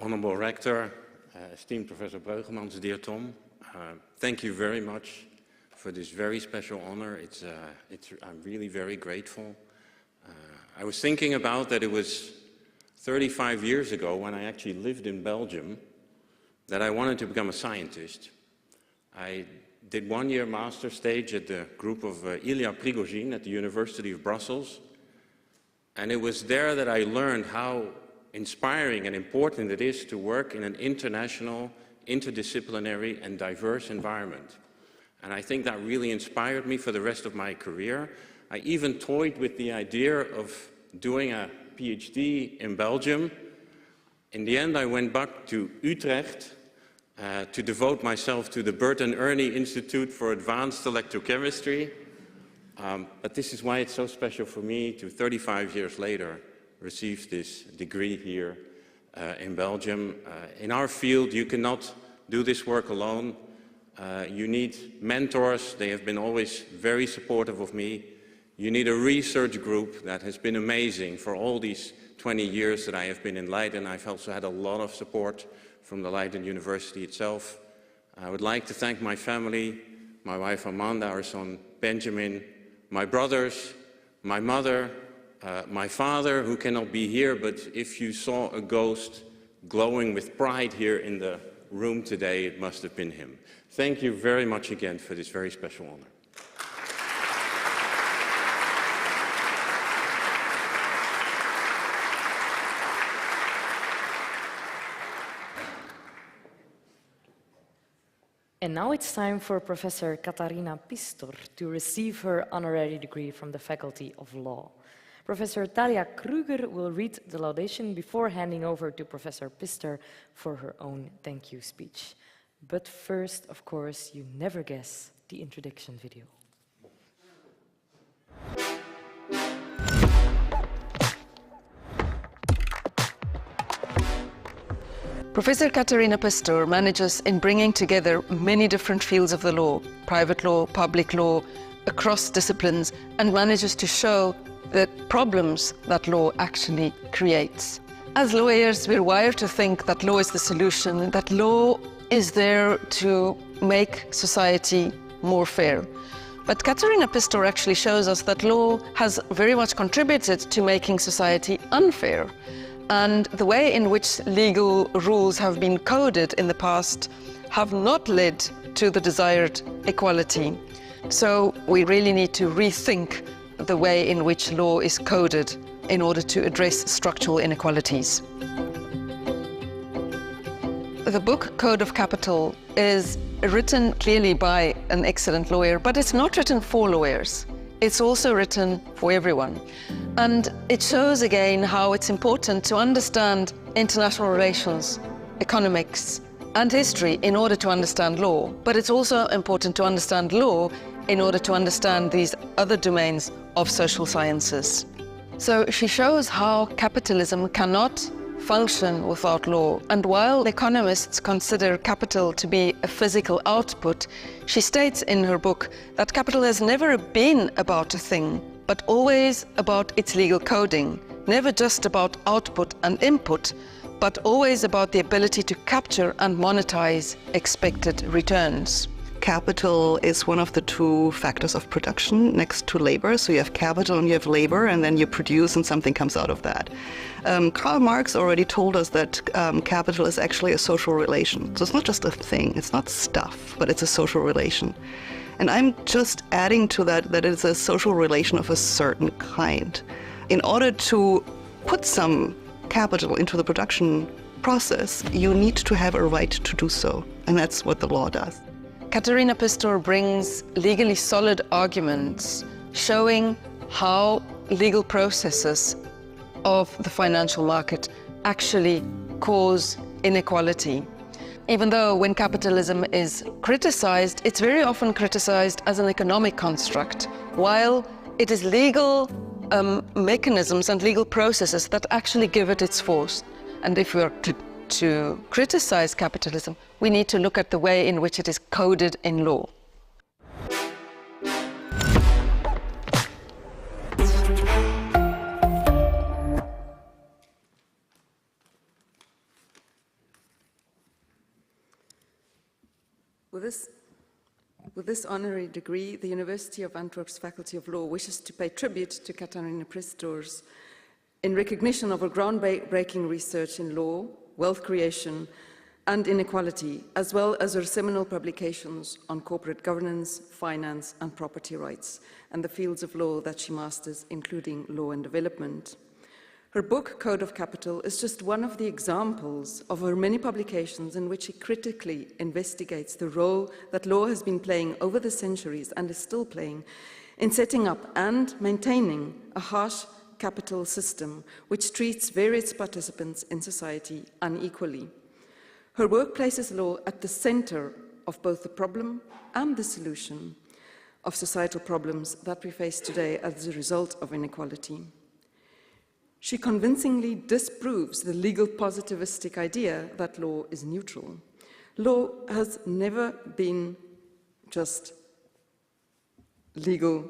Honorable Rector, esteemed Professor Breugemans, dear Tom, thank you very much for this very special honor. I'm really very grateful. I was thinking about that it was 35 years ago when I actually lived in Belgium that I wanted to become a scientist. I did 1-year master stage at the group of Ilya Prigozhin at the University of Brussels, and it was there that I learned how inspiring and important it is to work in an international, interdisciplinary and diverse environment. And I think that really inspired me for the rest of my career. I even toyed with the idea of doing a PhD in Belgium. In the end, I went back to Utrecht to devote myself to the Bert and Ernie Institute for Advanced Electrochemistry. But this is why it's so special for me to, 35 years later, receive this degree here in Belgium. In our field, you cannot do this work alone. You need mentors. They have been always very supportive of me. You need a research group that has been amazing for all these 20 years that I have been in Leiden. I've also had a lot of support from the Leiden University itself. I would like to thank my family, my wife Amanda, our son Benjamin, my brothers, my mother, my father, who cannot be here, but if you saw a ghost glowing with pride here in the room today, it must have been him. Thank you very much again for this very special honor. And now it's time for Professor Katharina Pistor to receive her honorary degree from the Faculty of Law. Professor Talia Kruger will read the laudation before handing over to Professor Pistor for her own thank you speech. But first, of course, you never guess the introduction video. Professor Katharina Pistor manages in bringing together many different fields of the law, private law, public law, across disciplines, and manages to show the problems that law actually creates. As lawyers, we're wired to think that law is the solution, that law is there to make society more fair. But Katharina Pistor actually shows us that law has very much contributed to making society unfair. And the way in which legal rules have been coded in the past have not led to the desired equality. So we really need to rethink the way in which law is coded in order to address structural inequalities. The book Code of Capital is written clearly by an excellent lawyer, but it's not written for lawyers. It's also written for everyone. And it shows again how it's important to understand international relations, economics, and history in order to understand law, but it's also important to understand law in order to understand these other domains of social sciences. So she shows how capitalism cannot function without law, and while economists consider capital to be a physical output, she states in her book that capital has never been about a thing, but always about its legal coding, never just about output and input, but always about the ability to capture and monetize expected returns. Capital is one of the two factors of production next to labor. So you have capital and you have labor, and then you produce and something comes out of that. Karl Marx already told us that capital is actually a social relation. So it's not just a thing, it's not stuff, but it's a social relation. And I'm just adding to that that it's a social relation of a certain kind. In order to put some capital into the production process, you need to have a right to do so, and that's what the law does. Katharina Pistor brings legally solid arguments showing how legal processes of the financial market actually cause inequality. Even though when capitalism is criticized, it's very often criticized as an economic construct, while it is legal mechanisms and legal processes that actually give it its force. And if we are to criticize capitalism, we need to look at the way in which it is coded in law. With this honorary degree, the University of Antwerp's Faculty of Law wishes to pay tribute to Katharina Pistor in recognition of her groundbreaking research in law, wealth creation, and inequality, as well as her seminal publications on corporate governance, finance, and property rights, and the fields of law that she masters, including law and development. Her book, Code of Capital, is just one of the examples of her many publications in which she critically investigates the role that law has been playing over the centuries and is still playing in setting up and maintaining a harsh capital system which treats various participants in society unequally. Her work places law at the center of both the problem and the solution of societal problems that we face today as a result of inequality. She convincingly disproves the legal positivistic idea that law is neutral. Law has never been just legal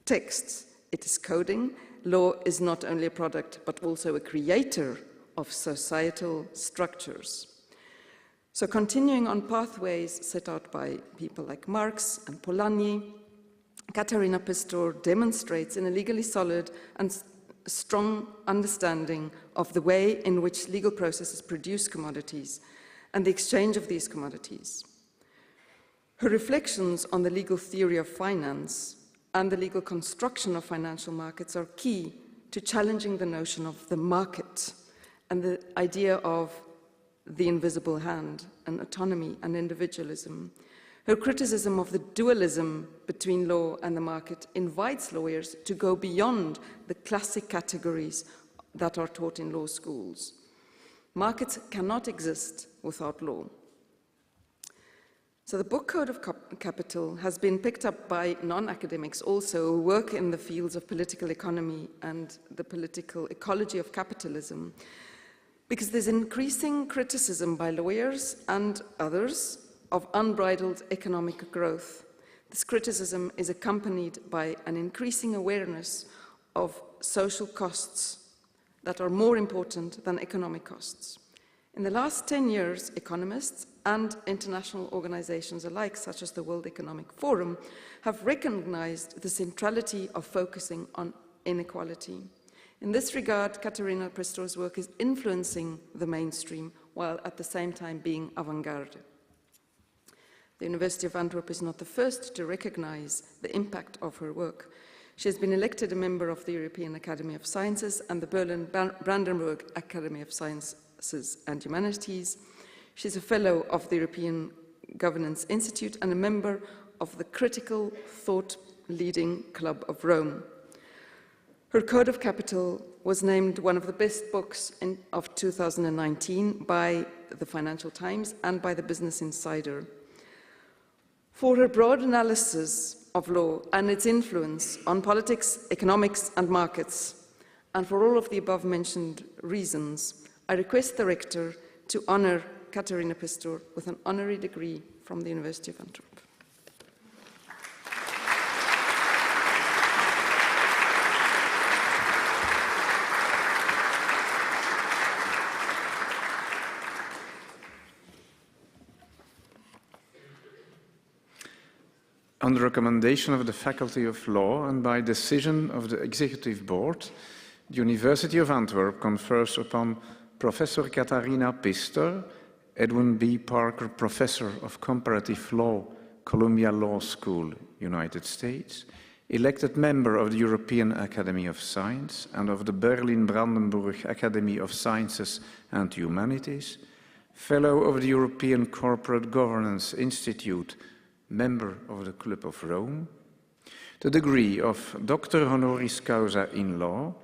texts. It is coding. Law is not only a product, but also a creator of societal structures. So continuing on pathways set out by people like Marx and Polanyi, Katharina Pistor demonstrates in a legally solid and strong understanding of the way in which legal processes produce commodities and the exchange of these commodities. Her reflections on the legal theory of finance and the legal construction of financial markets are key to challenging the notion of the market and the idea of the invisible hand and autonomy and individualism. Her criticism of the dualism between law and the market invites lawyers to go beyond the classic categories that are taught in law schools. Markets cannot exist without law. So the book Code of Capital has been picked up by non-academics also who work in the fields of political economy and the political ecology of capitalism, because there's increasing criticism by lawyers and others of unbridled economic growth. This criticism is accompanied by an increasing awareness of social costs that are more important than economic costs. In the last 10 years, economists and international organizations alike, such as the World Economic Forum, have recognized the centrality of focusing on inequality. In this regard, Katharina Pistor's work is influencing the mainstream, while at the same time being avant-garde. The University of Antwerp is not the first to recognize the impact of her work. She has been elected a member of the European Academy of Sciences and the Berlin-Brandenburg Academy of Sciences and Humanities. She's a fellow of the European Governance Institute and a member of the Critical Thought Leading Club of Rome. Her Code of Capital was named one of the best books of 2019 by the Financial Times and by the Business Insider. For her broad analysis of law and its influence on politics, economics and markets, and for all of the above-mentioned reasons, I request the Rector to honour Katharina Pistor with an honorary degree from the University of Antwerp. On the recommendation of the Faculty of Law and by decision of the Executive Board, the University of Antwerp confers upon Professor Katharina Pistor, Edwin B. Parker Professor of Comparative Law, Columbia Law School, United States, elected member of the European Academy of Science and of the Berlin-Brandenburg Academy of Sciences and Humanities, Fellow of the European Corporate Governance Institute, member of the Club of Rome, the degree of Doctor Honoris Causa in Law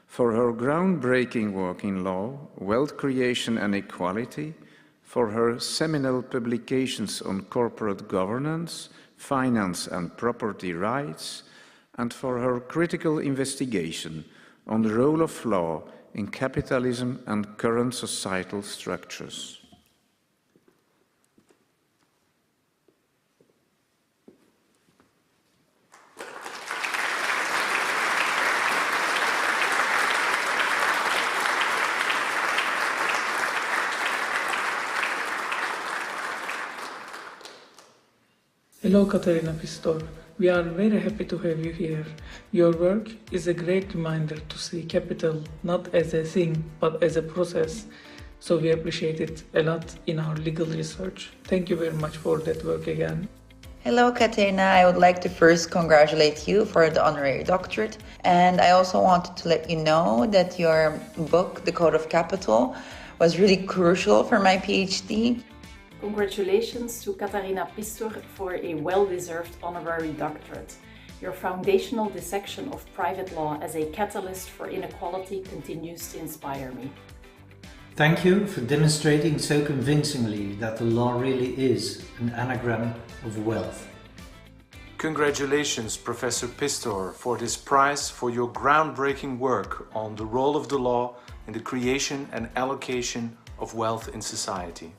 for her groundbreaking work in law, wealth creation and equality, for her seminal publications on corporate governance, finance and property rights, and for her critical investigation on the role of law in capitalism and current societal structures. Hello, Katharina Pistor. We are very happy to have you here. Your work is a great reminder to see capital not as a thing, but as a process. So we appreciate it a lot in our legal research. Thank you very much for that work again. Hello, Katerina. I would like to first congratulate you for the honorary doctorate. And I also wanted to let you know that your book, The Code of Capital, was really crucial for my PhD. Congratulations to Katharina Pistor for a well-deserved honorary doctorate. Your foundational dissection of private law as a catalyst for inequality continues to inspire me. Thank you for demonstrating so convincingly that the law really is an anagram of wealth. Congratulations, Professor Pistor, for this prize for your groundbreaking work on the role of the law in the creation and allocation of wealth in society.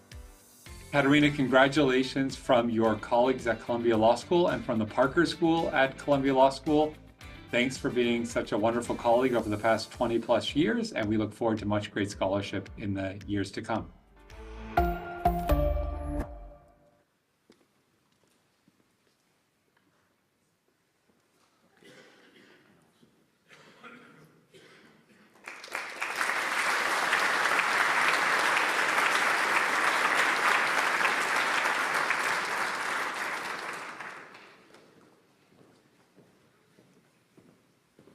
Katharina, congratulations from your colleagues at Columbia Law School and from the Parker School at Columbia Law School. Thanks for being such a wonderful colleague over the past 20 plus years, and we look forward to much great scholarship in the years to come.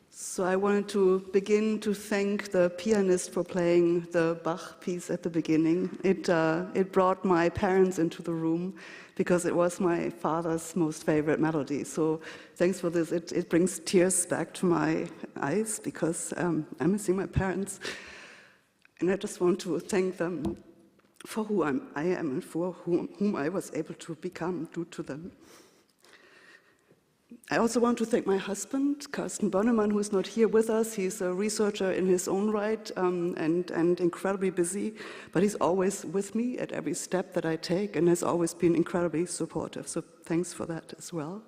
So I wanted to begin to thank the pianist for playing the Bach piece at the beginning. It brought my parents into the room because it was my father's most favorite melody. So thanks for this. It brings tears back to my eyes because I'm missing my parents. And I just want to thank them for who I am and for whom I was able to become due to them. I also want to thank my husband, Carsten Bonnemann, who is not here with us. He's a researcher in his own right and incredibly busy, but he's always with me at every step that I take and has always been incredibly supportive. So thanks for that as well.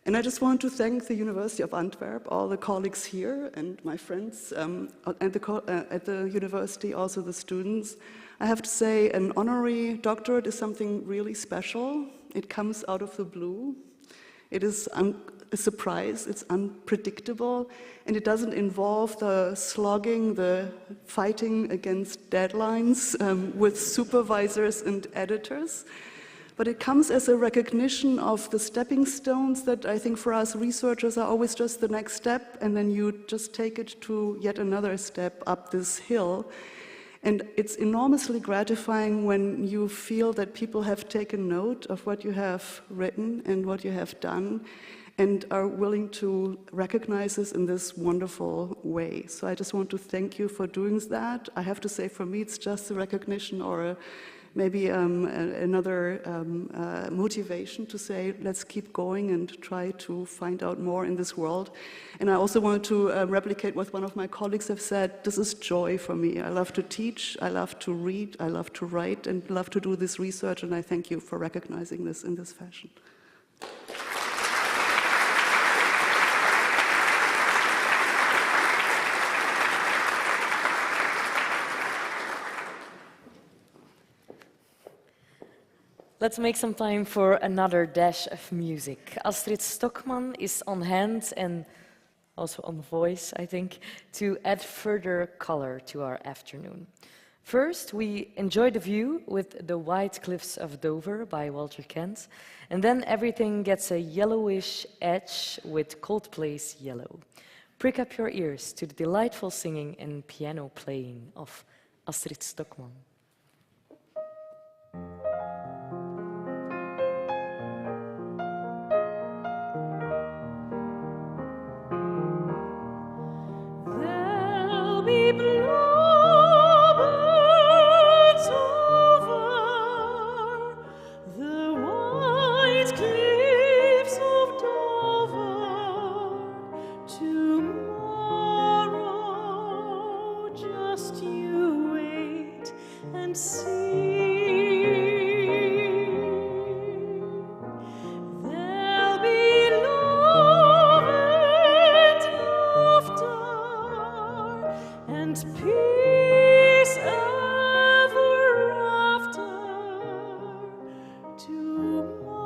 And I just want to thank the University of Antwerp, all the colleagues here and my friends at the university, also the students. I have to say an honorary doctorate is something really special. It comes out of the blue. It is a surprise, it's unpredictable, and it doesn't involve the slogging, the fighting against deadlines with supervisors and editors. But it comes as a recognition of the stepping stones that I think for us researchers are always just the next step, and then you just take it to yet another step up this hill. And it's enormously gratifying when you feel that people have taken note of what you have written and what you have done, and are willing to recognize us in this wonderful way. So I just want to thank you for doing that. I have to say, for me, it's just a recognition or maybe another motivation to say, let's keep going and try to find out more in this world. And I also wanted to replicate what one of my colleagues have said. This is joy for me. I love to teach, I love to read, I love to write, and love to do this research, and I thank you for recognizing this in this fashion. Let's make some time for another dash of music. Astrid Stockman is on hand and also on voice, I think, to add further color to our afternoon. First, we enjoy the view with The White Cliffs of Dover by Walter Kent, and then everything gets a yellowish edge with Coldplay's Yellow. Prick up your ears to the delightful singing and piano playing of Astrid Stockman. Bluebirds over the white cliffs of Dover. Tomorrow, just you wait and see. There'll be love and laughter and peace ever after. Tomorrow,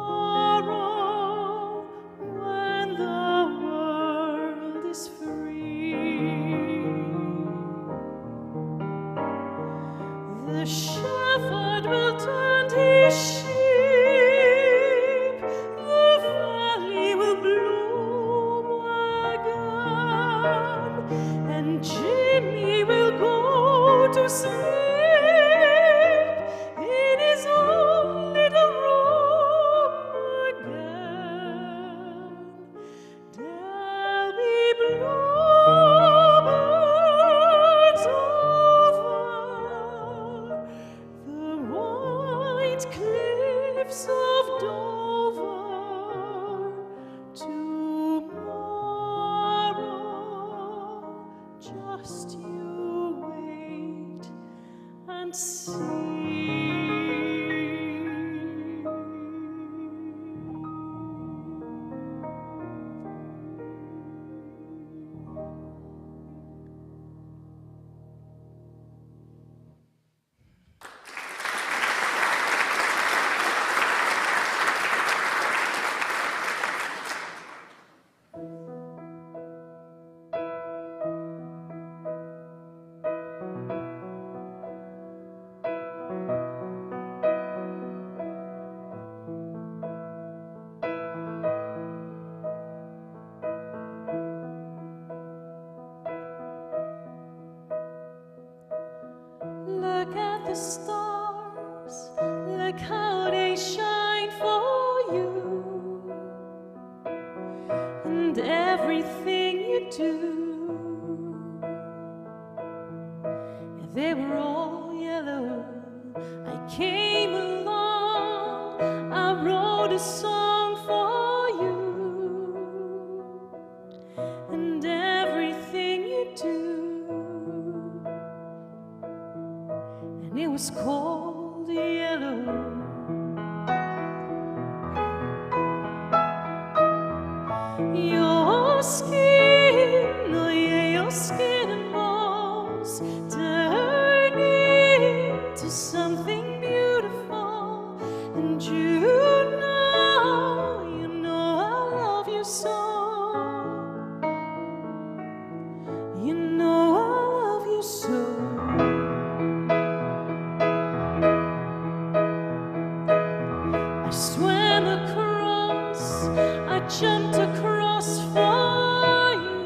when the world is free, the shepherd will tend his sheep, the valley will bloom again, and Jimmy will go to sleep in his own little room again. There'll be bluebirds over the white cliffs of Dover. Tomorrow, just you wait and see. Look at the stars, look how they shine for you, and everything you do. They were all yellow. I came along, I wrote a song for you, and everything you do. And it was called Yellow. Your skin, oh yeah, your skin and bones turn into something beautiful. And you know I love you so. You know I love you so. I swam across, I jumped across for you,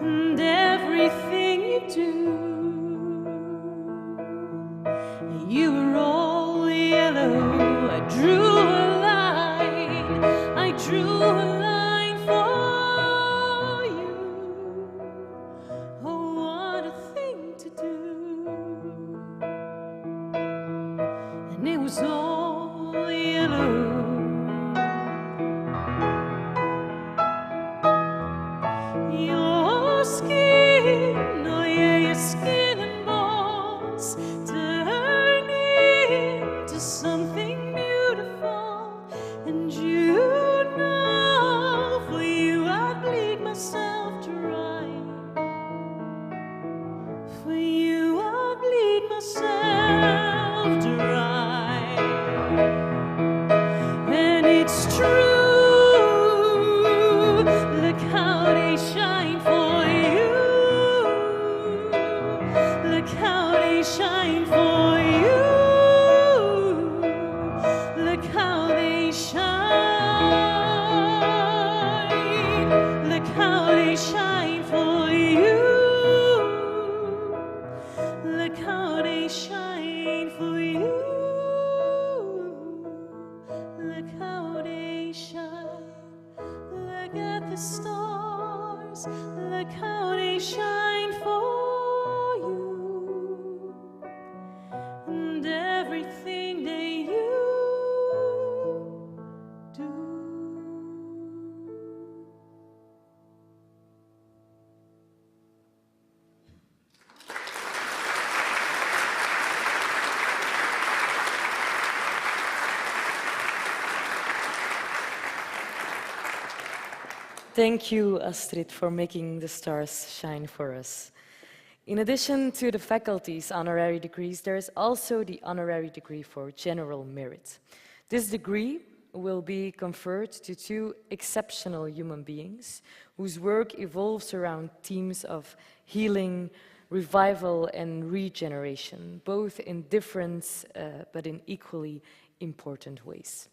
and everything you do. You were all yellow. I drew a line, I Your skin, oh yeah, your skin and bones turn into something beautiful. And you know, for you I'd bleed myself dry. For you I'd bleed myself dry. And it's true. Look how they shine for you. Look how they shine for you. Look how they shine. Look how they shine for you. Look how they shine for you. Look how they shine. Look at the stars. Look how they shine for you. And everything that you do. Thank you, Astrid, for making the stars shine for us. In addition to the faculty's honorary degrees, there is also the honorary degree for general merit. This degree will be conferred to two exceptional human beings whose work evolves around themes of healing, revival, and regeneration, both in different but in equally important ways.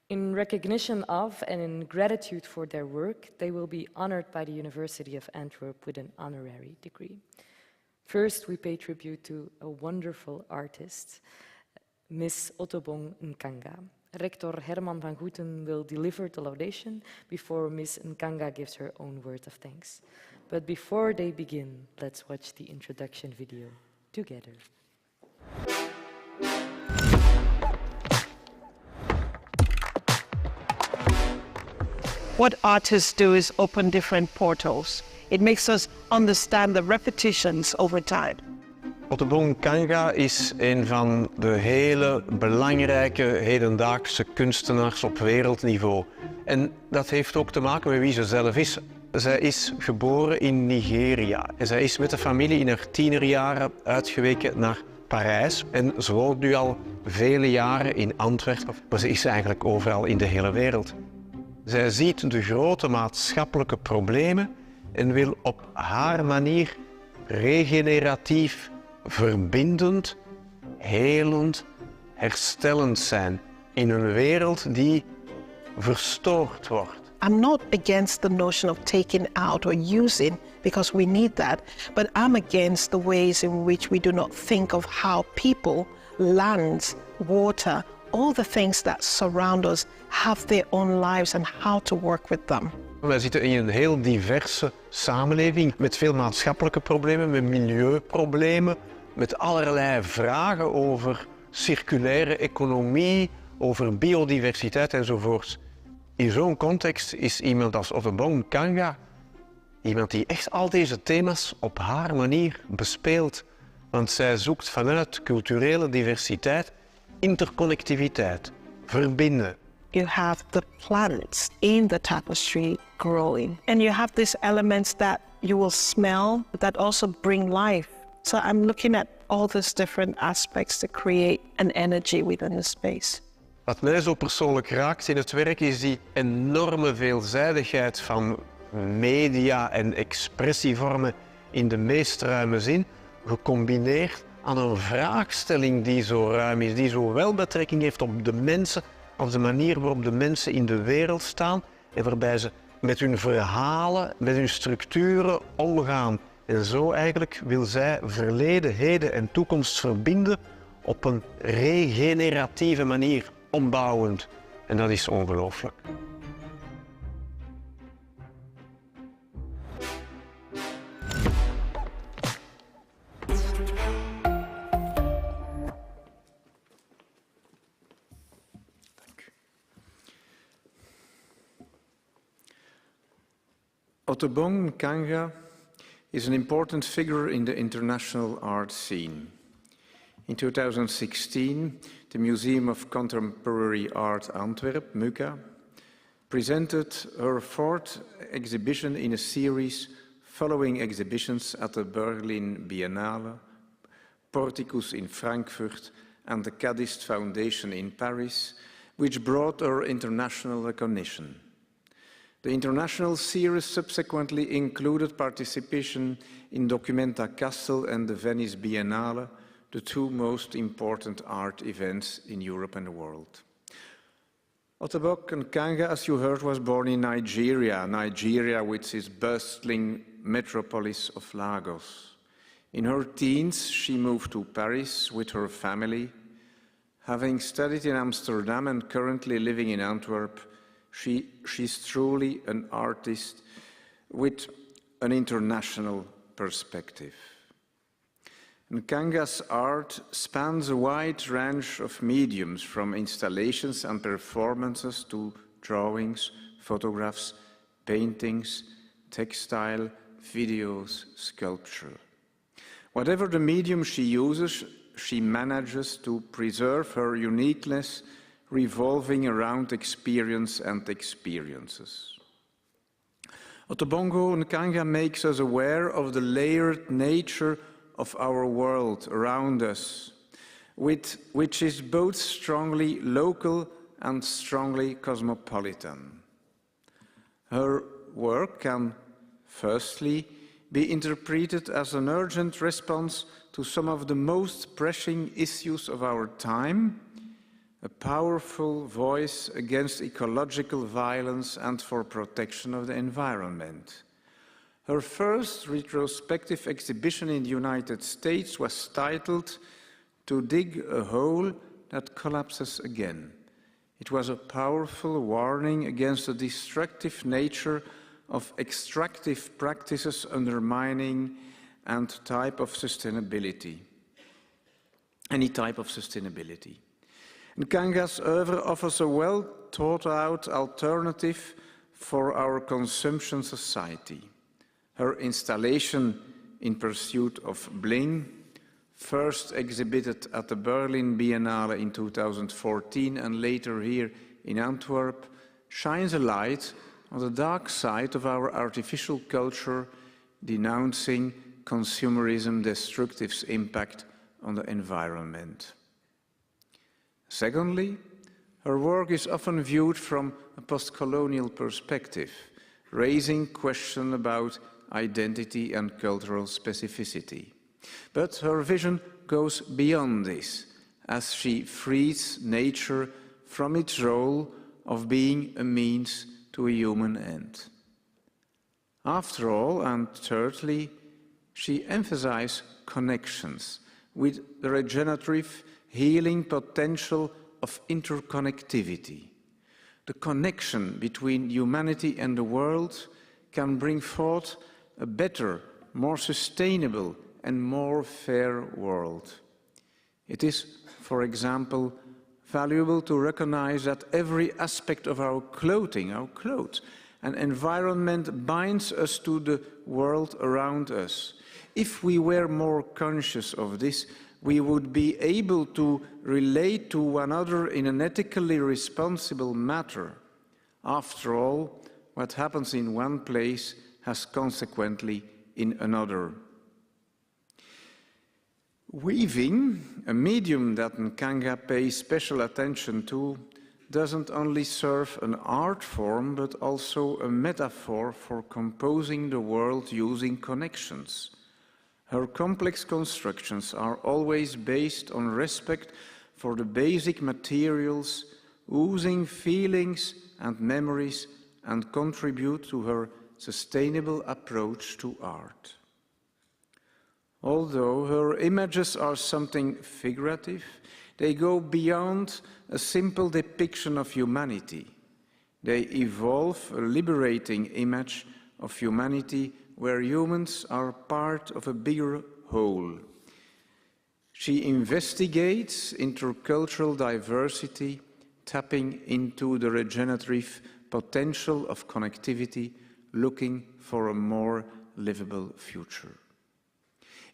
In recognition of and in gratitude for their work, they will be honored by the University of Antwerp with an honorary degree. First, we pay tribute to a wonderful artist, Miss Ottobong Nkanga. Rector Herman van Goeten will deliver the laudation before Miss Nkanga gives her own word of thanks. But before they begin, let's watch the introduction video together. What artists do is open different portals. It makes us understand the repetitions over time. Ottobong Nkanga is een van de hele belangrijke hedendaagse kunstenaars op wereldniveau. En dat heeft ook te maken met wie ze zelf is. Zij is geboren in Nigeria en zij is met de familie in haar tienerjaren uitgeweken naar Parijs. En ze woont nu al vele jaren in Antwerpen, maar ze is eigenlijk overal in de hele wereld. Zij ziet de grote maatschappelijke problemen en wil op haar manier regeneratief, verbindend, helend, herstellend zijn in een wereld die verstoord wordt. I'm not against the notion of taking out or using, because we need that, but I'm against the ways in which we do not think of how people, land, water, all the things that surround us have their own lives and how to work with them. Wij zitten in een heel diverse samenleving met veel maatschappelijke problemen, met milieuproblemen, met allerlei vragen over circulaire economie, over biodiversiteit enzovoort. In zo'n context is iemand als Ottobong Nkanga iemand die echt al deze thema's op haar manier bespeelt. Want zij zoekt vanuit culturele diversiteit interconnectiviteit, verbinden. You have the plants in the tapestry growing. And you have these elements that you will smell that also bring life. So I'm looking at all these different aspects to create an energy within the space. Wat mij zo persoonlijk raakt in het werk is die enorme veelzijdigheid van media en expressievormen in de meest ruime zin, gecombineerd aan een vraagstelling die zo ruim is, die zowel betrekking heeft op de mensen als de manier waarop de mensen in de wereld staan en waarbij ze met hun verhalen, met hun structuren omgaan. En zo eigenlijk wil zij verleden, heden en toekomst verbinden op een regeneratieve manier, ombouwend. En dat is ongelooflijk. Ottobong Nkanga is an important figure in the international art scene. In 2016, the Museum of Contemporary Art Antwerp, MUCA, presented her fourth exhibition in a series following exhibitions at the Berlin Biennale, Porticus in Frankfurt, and the Cadist Foundation in Paris, which brought her international recognition. The international series subsequently included participation in Documenta Kassel and the Venice Biennale, the two most important art events in Europe and the world. Ottobong Nkanga, as you heard, was born in Nigeria with its bustling metropolis of Lagos. In her teens, she moved to Paris with her family. Having studied in Amsterdam and currently living in Antwerp, she's truly an artist with an international perspective. Nkanga's art spans a wide range of mediums, from installations and performances to drawings, photographs, paintings, textile, videos, sculpture. Whatever the medium she uses, she manages to preserve her uniqueness, revolving around experience and experiences. Ottobong Nkanga makes us aware of the layered nature of our world around us, which is both strongly local and strongly cosmopolitan. Her work can, firstly, be interpreted as an urgent response to some of the most pressing issues of our time, a powerful voice against ecological violence and for protection of the environment. Her first retrospective exhibition in the United States was titled "To Dig a Hole That Collapses Again." It was a powerful warning against the destructive nature of extractive practices undermining any type of sustainability. Nkanga's oeuvre offers a well-thought-out alternative for our consumption society. Her installation In Pursuit of Bling, first exhibited at the Berlin Biennale in 2014 and later here in Antwerp, shines a light on the dark side of our artificial culture, denouncing consumerism's destructive impact on the environment. Secondly, her work is often viewed from a post-colonial perspective, raising questions about identity and cultural specificity. But her vision goes beyond this, as she frees nature from its role of being a means to a human end. After all, and thirdly, she emphasizes connections with the regenerative, healing potential of interconnectivity. The connection between humanity and the world can bring forth a better, more sustainable and more fair world. It is, for example, valuable to recognize that every aspect of our clothing, our clothes, and environment binds us to the world around us. If we were more conscious of this, we would be able to relate to one another in an ethically responsible manner. After all, what happens in one place has consequently in another. Weaving, a medium that Nkanga pays special attention to, doesn't only serve an art form, but also a metaphor for composing the world using connections. Her complex constructions are always based on respect for the basic materials, oozing feelings and memories, and contribute to her sustainable approach to art. Although her images are something figurative, they go beyond a simple depiction of humanity. They evolve a liberating image of humanity where humans are part of a bigger whole. She investigates intercultural diversity, tapping into the regenerative potential of connectivity looking for a more livable future.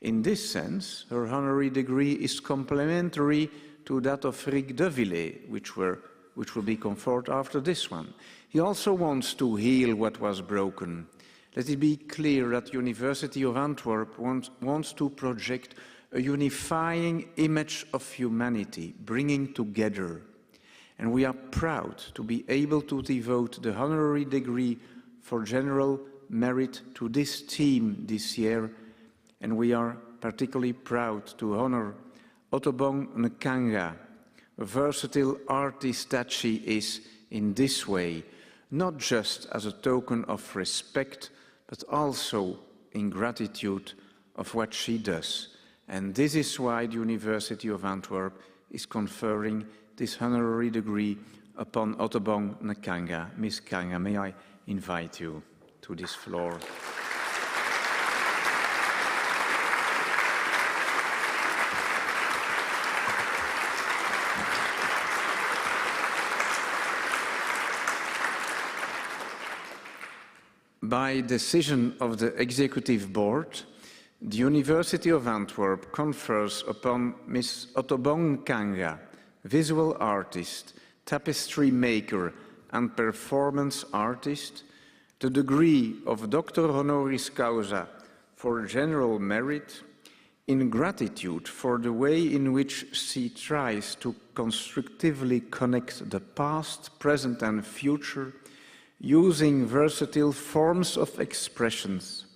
In this sense, her honorary degree is complementary to that of Rick de Villers, which will be conferred after this one. He also wants to heal what was broken. Let it be clear that University of Antwerp wants to project a unifying image of humanity, bringing together. And we are proud to be able to devote the honorary degree for general merit to this theme this year, and we are particularly proud to honor Ottobong Nkanga, a versatile artist that she is in this way, not just as a token of respect, but also in gratitude of what she does. And this is why the University of Antwerp is conferring this honorary degree upon Ottobong Nkanga. Ms. Nkanga, may I invite you to this floor. By decision of the Executive Board, the University of Antwerp confers upon Ms. Ottobong Nkanga, visual artist, tapestry maker and performance artist, the degree of Doctor Honoris Causa for general merit, in gratitude for the way in which she tries to constructively connect the past, present and future, using versatile forms of expressions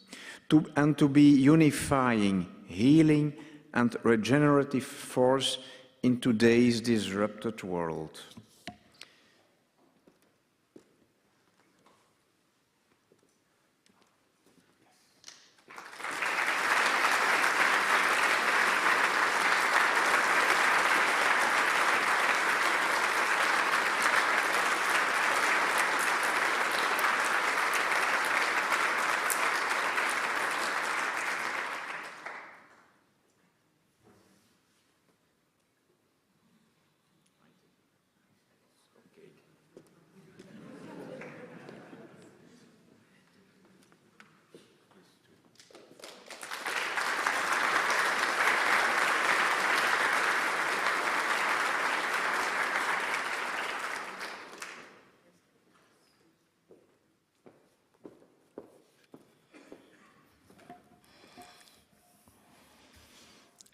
and to be unifying, healing and regenerative force in today's disrupted world.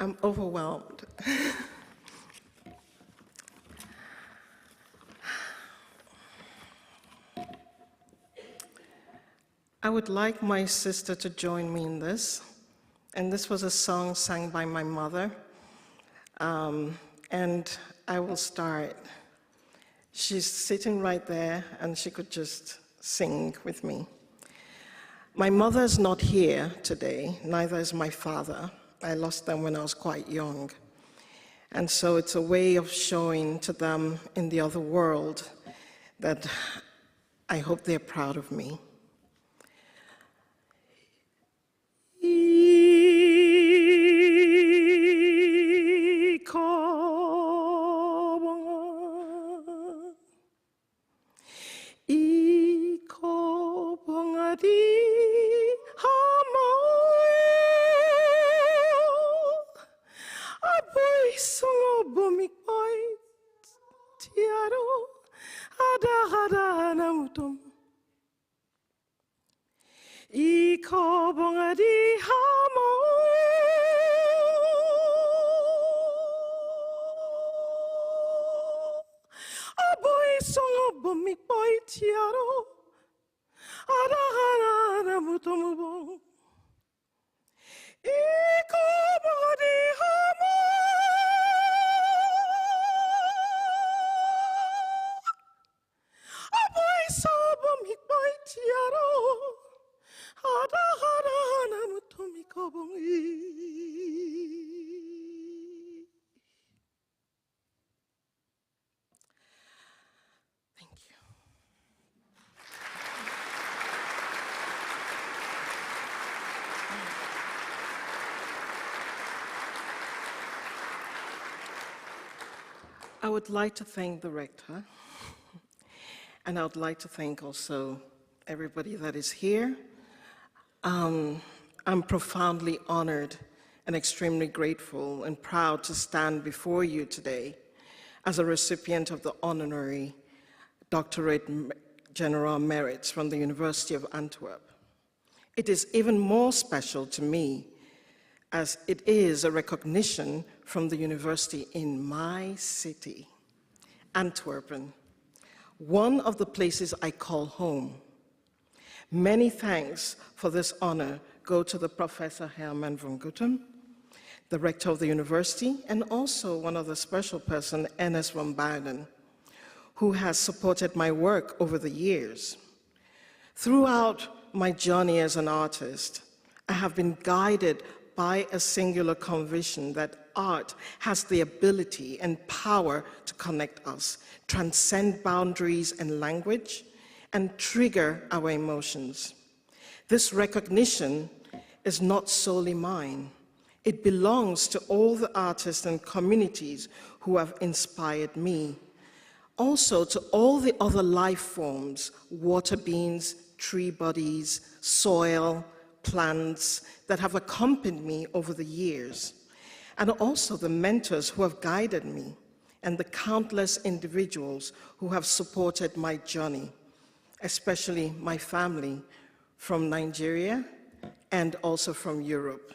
I'm overwhelmed. I would like my sister to join me in this. And this was a song sung by my mother. And I will start. She's sitting right there, and she could just sing with me. My mother is not here today, neither is my father. I lost them when I was quite young. And so it's a way of showing to them in the other world that I hope they're proud of me. I would like to thank the rector, and I would like to thank also everybody that is here. I'm profoundly honored and extremely grateful and proud to stand before you today as a recipient of the Honorary Doctorate General Merits from the University of Antwerp. It is even more special to me as it is a recognition from the university in my city, Antwerp, one of the places I call home. Many thanks for this honor go to the Professor Herman van Gutten, the rector of the university, and also one of the special person, Ernest van Baarden, who has supported my work over the years. Throughout my journey as an artist, I have been guided by a singular conviction that art has the ability and power to connect us, transcend boundaries and language, and trigger our emotions. This recognition is not solely mine. It belongs to all the artists and communities who have inspired me. Also to all the other life forms, water beings, tree bodies, soil, plants that have accompanied me over the years, and also the mentors who have guided me, and the countless individuals who have supported my journey, especially my family from Nigeria and also from Europe.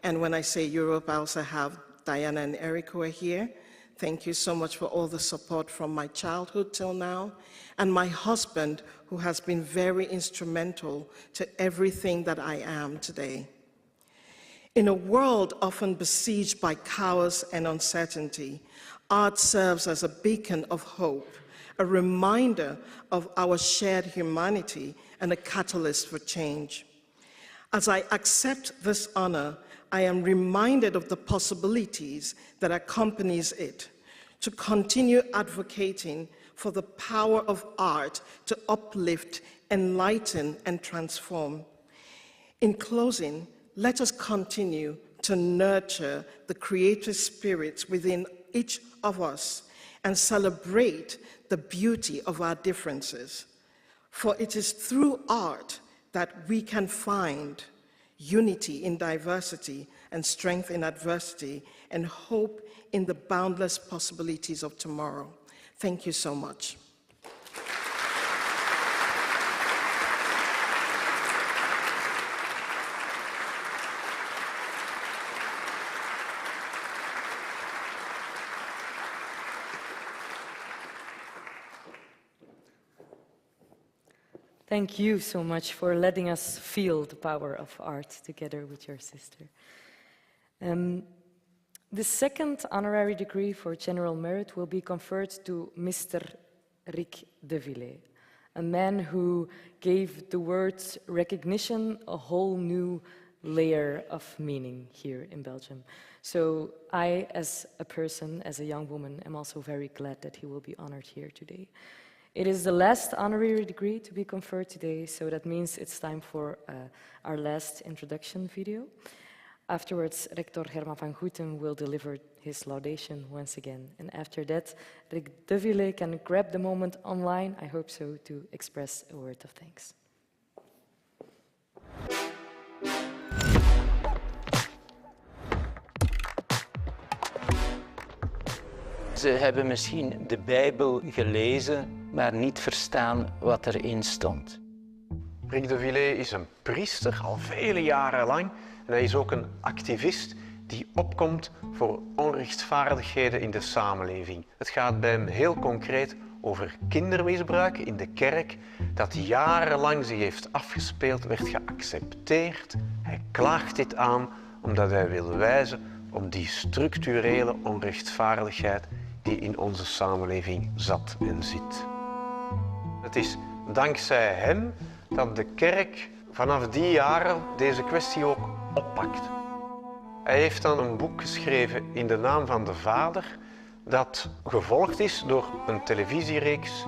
And when I say Europe, I also have Diana and Eric who are here. Thank you so much for all the support from my childhood till now, and my husband, who has been very instrumental to everything that I am today. In a world often besieged by chaos and uncertainty, art serves as a beacon of hope, a reminder of our shared humanity, and a catalyst for change. As I accept this honor, I am reminded of the possibilities that accompanies it, to continue advocating for the power of art to uplift, enlighten, and transform. In closing, let us continue to nurture the creative spirits within each of us and celebrate the beauty of our differences. For it is through art that we can find unity in diversity and strength in adversity and hope in the boundless possibilities of tomorrow. Thank you so much. Thank you so much for letting us feel the power of art together with your sister. The second honorary degree for general merit will be conferred to Mr. Rick de Ville, a man who gave the word recognition a whole new layer of meaning here in Belgium. So I, as a person, as a young woman, am also very glad that he will be honored here today. It is the last honorary degree to be conferred today, so that means it's time for our last introduction video. Afterwards, Rector Herman van Gutten will deliver his laudation once again. And after that, Rick de Ville can grab the moment online, I hope so, to express a word of thanks. Ze hebben misschien de Bijbel gelezen, maar niet verstaan wat erin stond. Rick de Ville is een priester al vele jaren lang en hij is ook een activist die opkomt voor onrechtvaardigheden in de samenleving. Het gaat bij hem heel concreet over kindermisbruik in de kerk dat jarenlang zich heeft afgespeeld, werd geaccepteerd. Hij klaagt dit aan omdat hij wil wijzen op die structurele onrechtvaardigheid die in onze samenleving zat en zit. Het is dankzij hem dat de kerk vanaf die jaren deze kwestie ook oppakt. Hij heeft dan een boek geschreven in de naam van de Vader, dat gevolgd is door een televisiereeks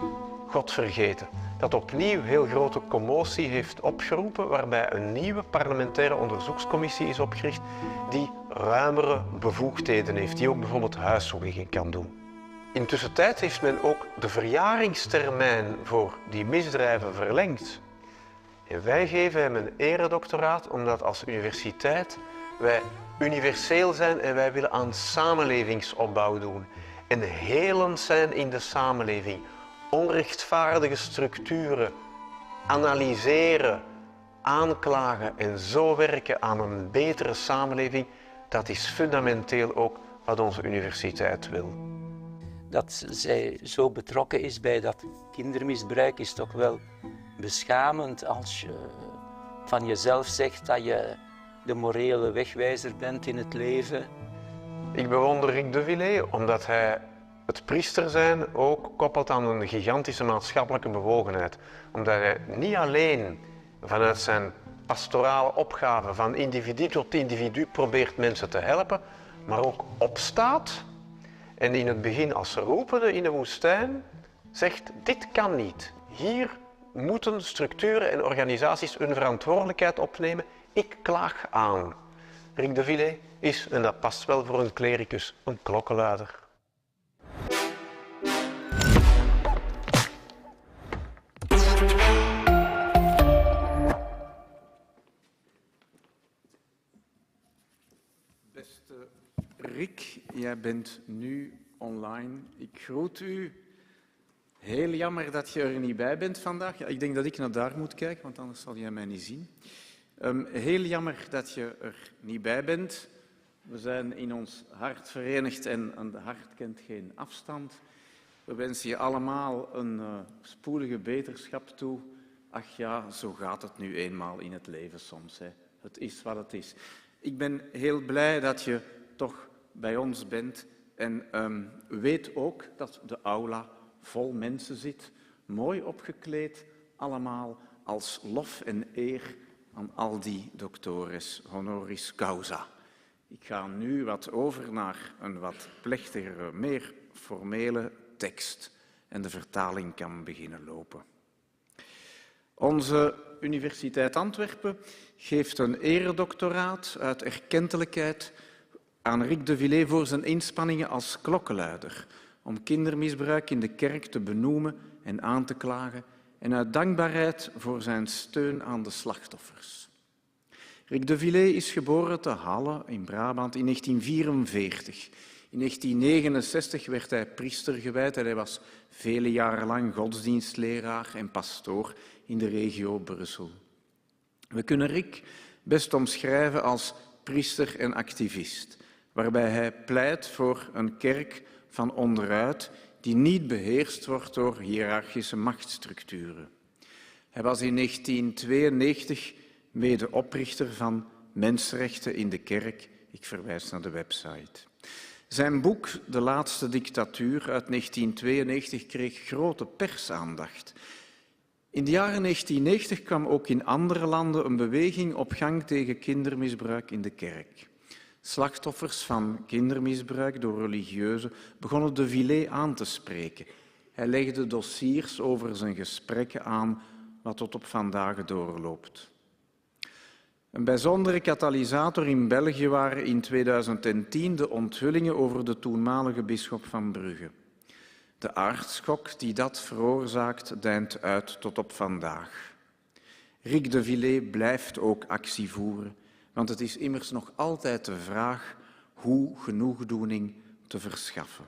God vergeten. Dat opnieuw heel grote commotie heeft opgeroepen, waarbij een nieuwe parlementaire onderzoekscommissie is opgericht die ruimere bevoegdheden heeft, die ook bijvoorbeeld huiszoekingen kan doen. Intussen tijd heeft men ook de verjaringstermijn voor die misdrijven verlengd. En wij geven hem een eredoctoraat omdat als universiteit wij universeel zijn en wij willen aan samenlevingsopbouw doen. En helend zijn in de samenleving. Onrechtvaardige structuren analyseren, aanklagen en zo werken aan een betere samenleving, dat is fundamenteel ook wat onze universiteit wil. Dat zij zo betrokken is bij dat kindermisbruik is toch wel beschamend als je van jezelf zegt dat je de morele wegwijzer bent in het leven. Ik bewonder Rick de Villiers omdat hij het priester zijn ook koppelt aan een gigantische maatschappelijke bewogenheid. Omdat hij niet alleen vanuit zijn pastorale opgave van individu tot individu probeert mensen te helpen, maar ook opstaat en in het begin als roepende in de woestijn zegt: dit kan niet. Hier moeten structuren en organisaties hun verantwoordelijkheid opnemen. Ik klaag aan. Rick de Villiers is, en dat past wel voor een klericus, een klokkenluider. Beste Rick, jij bent nu online. Ik groet u. Heel jammer dat je er niet bij bent vandaag. Ja, ik denk dat ik naar daar moet kijken, want anders zal jij mij niet zien. Heel jammer dat je er niet bij bent. We zijn in ons hart verenigd en een hart kent geen afstand. We wensen je allemaal een spoedige beterschap toe. Ach ja, zo gaat het nu eenmaal in het leven soms. Hè. Het is wat het is. Ik ben heel blij dat je toch bij ons bent en weet ook dat de aula vol mensen zit, mooi opgekleed, allemaal als lof en eer aan al die doctores honoris causa. Ik ga nu wat over naar een wat plechtigere, meer formele tekst en de vertaling kan beginnen lopen. Onze Universiteit Antwerpen geeft een eredoctoraat uit erkentelijkheid aan Rick de Villiers voor zijn inspanningen als klokkenluider om kindermisbruik in de kerk te benoemen en aan te klagen en uit dankbaarheid voor zijn steun aan de slachtoffers. Rick de Villiers is geboren te Halle in Brabant in 1944. In 1969 werd hij priester gewijd en hij was vele jaren lang godsdienstleraar en pastoor in de regio Brussel. We kunnen Rick best omschrijven als priester en activist, waarbij hij pleit voor een kerk van onderuit die niet beheerst wordt door hiërarchische machtsstructuren. Hij was in 1992 medeoprichter van Mensenrechten in de Kerk. Ik verwijs naar de website. Zijn boek De Laatste Dictatuur uit 1992 kreeg grote persaandacht. In de jaren 1990 kwam ook in andere landen een beweging op gang tegen kindermisbruik in de kerk. Slachtoffers van kindermisbruik door religieuzen begonnen de Villiers aan te spreken. Hij legde dossiers over zijn gesprekken aan, wat tot op vandaag doorloopt. Een bijzondere katalysator in België waren in 2010 de onthullingen over de toenmalige bisschop van Brugge. De aardschok die dat veroorzaakt, deint uit tot op vandaag. Rick de Villiers blijft ook actie voeren, want het is immers nog altijd de vraag hoe genoegdoening te verschaffen.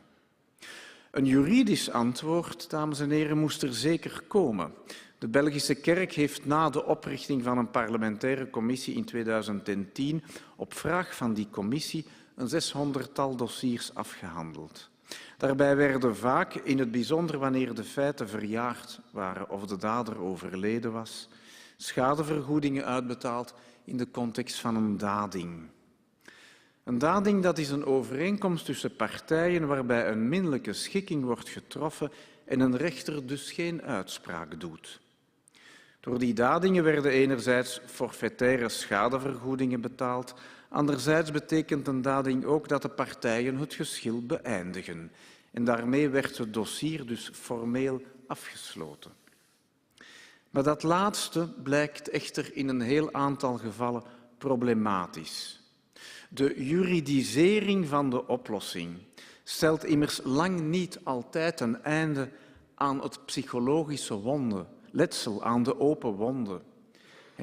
Een juridisch antwoord, dames en heren, moest er zeker komen. De Belgische kerk heeft na de oprichting van een parlementaire commissie in 2010 op vraag van die commissie een 600-tal dossiers afgehandeld. Daarbij werden vaak, in het bijzonder wanneer de feiten verjaard waren of de dader overleden was, schadevergoedingen uitbetaald in de context van een dading. Een dading, dat is een overeenkomst tussen partijen waarbij een minderlijke schikking wordt getroffen en een rechter dus geen uitspraak doet. Door die dadingen werden enerzijds forfaitaire schadevergoedingen betaald, anderzijds betekent een dading ook dat de partijen het geschil beëindigen. En daarmee werd het dossier dus formeel afgesloten. Maar dat laatste blijkt echter in een heel aantal gevallen problematisch. De juridisering van de oplossing stelt immers lang niet altijd een einde aan het psychologische wonde, letsel aan de open wonden.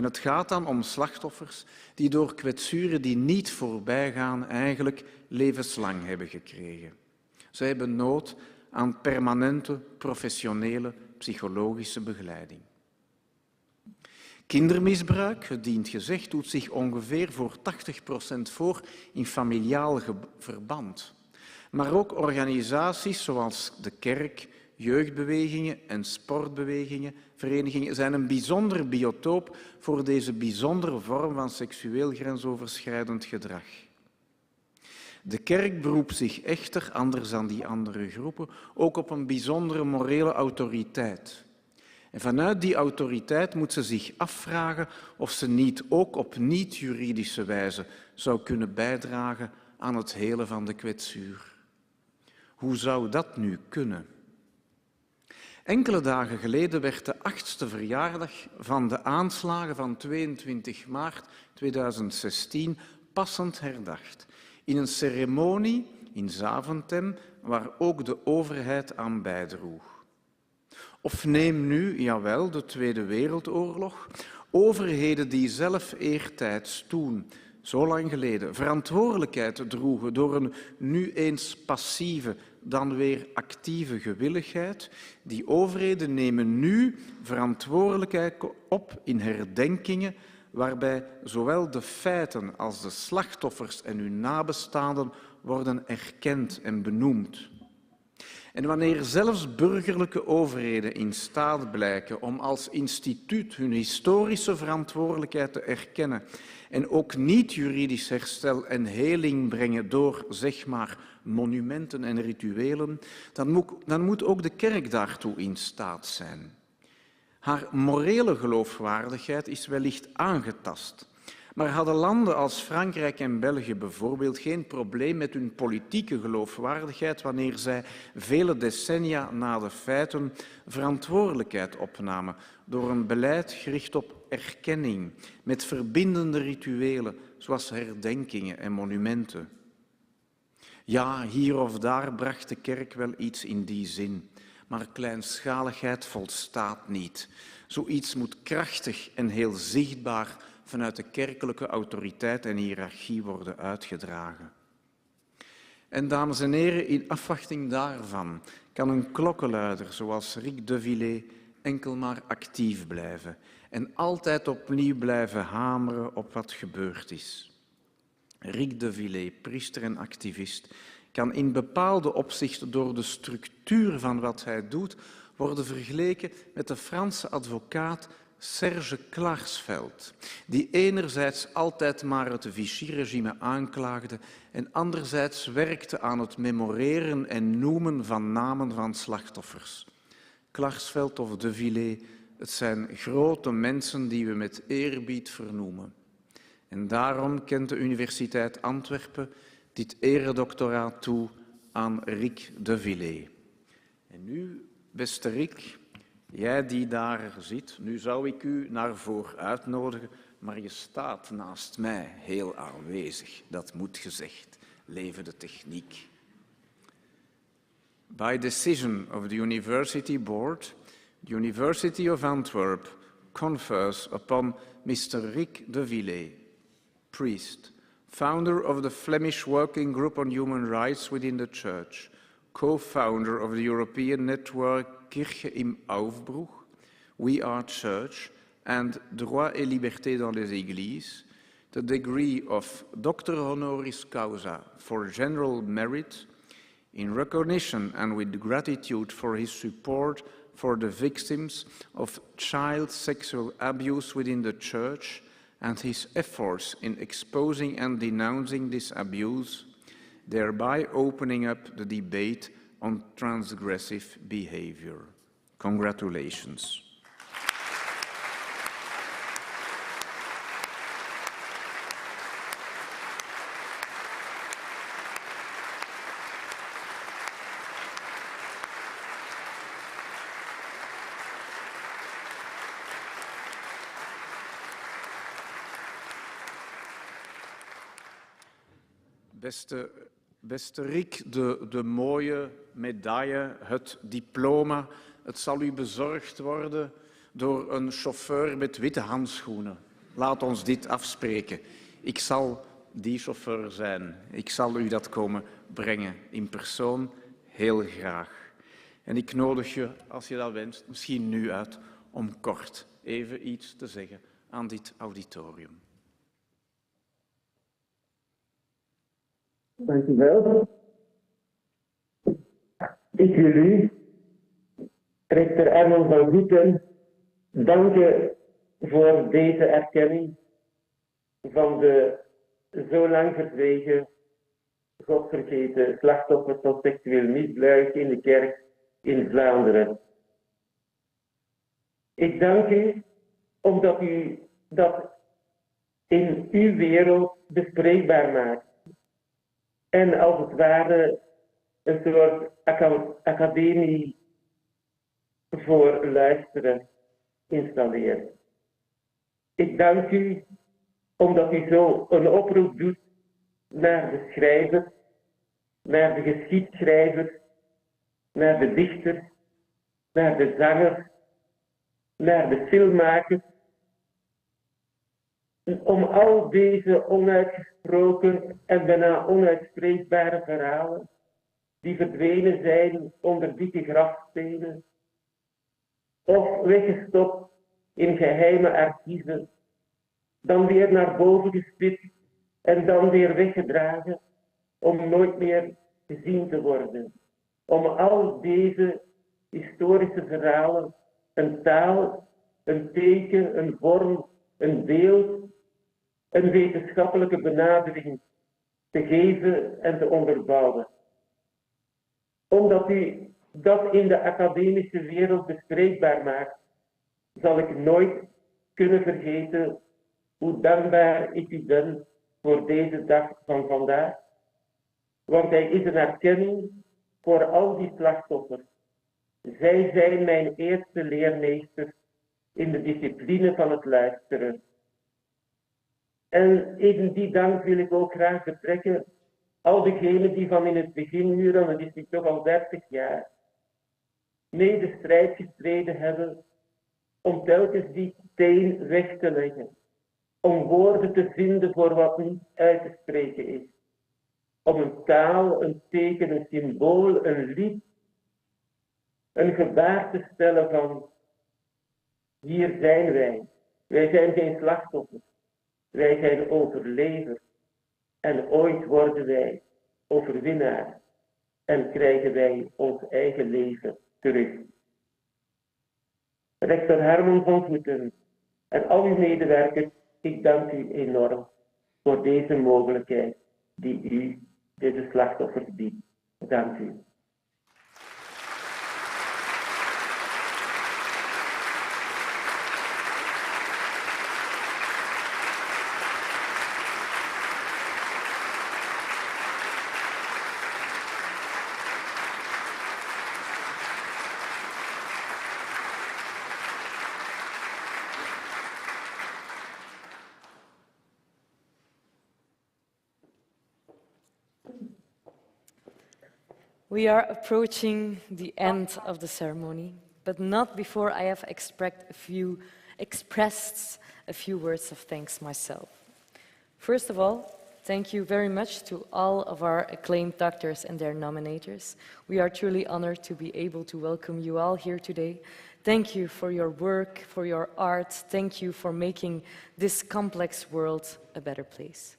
En het gaat dan om slachtoffers die door kwetsuren die niet voorbij gaan eigenlijk levenslang hebben gekregen. Zij hebben nood aan permanente, professionele, psychologische begeleiding. Kindermisbruik, het dient gezegd, doet zich ongeveer voor 80% voor in familiaal verband. Maar ook organisaties zoals de kerk, jeugdbewegingen en sportbewegingen, verenigingen zijn een bijzonder biotoop voor deze bijzondere vorm van seksueel grensoverschrijdend gedrag. De kerk beroept zich echter, anders dan die andere groepen, ook op een bijzondere morele autoriteit. En vanuit die autoriteit moet ze zich afvragen of ze niet ook op niet-juridische wijze zou kunnen bijdragen aan het helen van de kwetsuur. Hoe zou dat nu kunnen? Enkele dagen geleden werd de 8e verjaardag van de aanslagen van 22 maart 2016 passend herdacht. In een ceremonie in Zaventem waar ook de overheid aan bijdroeg. Of neem nu, jawel, de Tweede Wereldoorlog, overheden die zelf eertijds toen, zo lang geleden, verantwoordelijkheid droegen door een nu eens passieve, dan weer actieve gewilligheid. Die overheden nemen nu verantwoordelijkheid op in herdenkingen waarbij zowel de feiten als de slachtoffers en hun nabestaanden worden erkend en benoemd. En wanneer zelfs burgerlijke overheden in staat blijken om als instituut hun historische verantwoordelijkheid te erkennen en ook niet-juridisch herstel en heling brengen door, zeg maar, monumenten en rituelen, dan moet ook de kerk daartoe in staat zijn. Haar morele geloofwaardigheid is wellicht aangetast. Maar hadden landen als Frankrijk en België bijvoorbeeld geen probleem met hun politieke geloofwaardigheid wanneer zij vele decennia na de feiten verantwoordelijkheid opnamen door een beleid gericht op erkenning, met verbindende rituelen zoals herdenkingen en monumenten? Ja, hier of daar bracht de kerk wel iets in die zin, maar kleinschaligheid volstaat niet. Zoiets moet krachtig en heel zichtbaar vanuit de kerkelijke autoriteit en hiërarchie worden uitgedragen. En dames en heren, in afwachting daarvan kan een klokkenluider zoals Rick de Villers enkel maar actief blijven en altijd opnieuw blijven hameren op wat gebeurd is. Rick de Villers, priester en activist, kan in bepaalde opzichten door de structuur van wat hij doet worden vergeleken met de Franse advocaat Serge Klarsfeld, die enerzijds altijd maar het Vichy-regime aanklaagde en anderzijds werkte aan het memoreren en noemen van namen van slachtoffers. Klarsfeld of de Villers, het zijn grote mensen die we met eerbied vernoemen. En daarom kent de Universiteit Antwerpen dit eredoctoraat toe aan Rick de Villers. En nu, beste Rick, jij die daar zit, nu zou ik u naar voren uitnodigen, maar je staat naast mij heel aanwezig. Dat moet gezegd. Leven de techniek. By decision of the University Board, the University of Antwerp confers upon Mr. Rick de Villers, priest, founder of the Flemish Working Group on Human Rights within the Church, co-founder of the European Network Kirche im Aufbruch, We Are Church, and Droit et Liberté dans les Églises, the degree of Doctor Honoris Causa for general merit, in recognition and with gratitude for his support for the victims of child sexual abuse within the Church and his efforts in exposing and denouncing this abuse, thereby opening up the debate on transgressive behavior. Congratulations. Beste Rick, de mooie medaille, het diploma, het zal u bezorgd worden door een chauffeur met witte handschoenen. Laat ons dit afspreken. Ik zal die chauffeur zijn. Ik zal u dat komen brengen in persoon, heel graag. En ik nodig je, als je dat wenst, misschien nu uit om kort even iets te zeggen aan dit auditorium. Dank u wel. Ik wil u, rector Herman van Goeten, danken voor deze erkenning van de zo lang verzwegen, godvergeten slachtoffers van seksueel misbruik in de kerk in Vlaanderen. Ik dank u omdat u dat in uw wereld bespreekbaar maakt en als het ware een soort academie voor luisteren installeert. Ik dank u omdat u zo een oproep doet naar de schrijvers, naar de geschiedschrijvers, naar de dichters, naar de zangers, naar de filmmakers, om al deze onuitgesproken en bijna onuitspreekbare verhalen die verdwenen zijn onder dikke grafstenen of weggestopt in geheime archieven, dan weer naar boven gespit en dan weer weggedragen om nooit meer gezien te worden. Om al deze historische verhalen een taal, een teken, een vorm, een beeld, een wetenschappelijke benadering te geven en te onderbouwen. Omdat u dat in de academische wereld bespreekbaar maakt, zal ik nooit kunnen vergeten hoe dankbaar ik u ben voor deze dag van vandaag. Want hij is een erkenning voor al die slachtoffers. Zij zijn mijn eerste leermeesters in de discipline van het luisteren. En in die dank wil ik ook graag betrekken al diegenen die van in het begin nu, dan het is nu toch al 30 jaar, mee de strijd gestreden hebben om telkens die steen weg te leggen. Om woorden te vinden voor wat niet uit te spreken is. Om een taal, een teken, een symbool, een lied, een gebaar te stellen van hier zijn wij. Wij zijn geen slachtoffers. Wij zijn overlevers. En ooit worden wij overwinnaars. En krijgen wij ons eigen leven terug. Rector Herman van Goeten en al uw medewerkers, ik dank u enorm voor deze mogelijkheid die u deze slachtoffers biedt. Dank u. We are approaching the end of the ceremony, but not before I have expressed a few words of thanks myself. First of all, thank you very much to all of our acclaimed doctors and their nominators. We are truly honored to be able to welcome you all here today. Thank you for your work, for your art. Thank you for making this complex world a better place.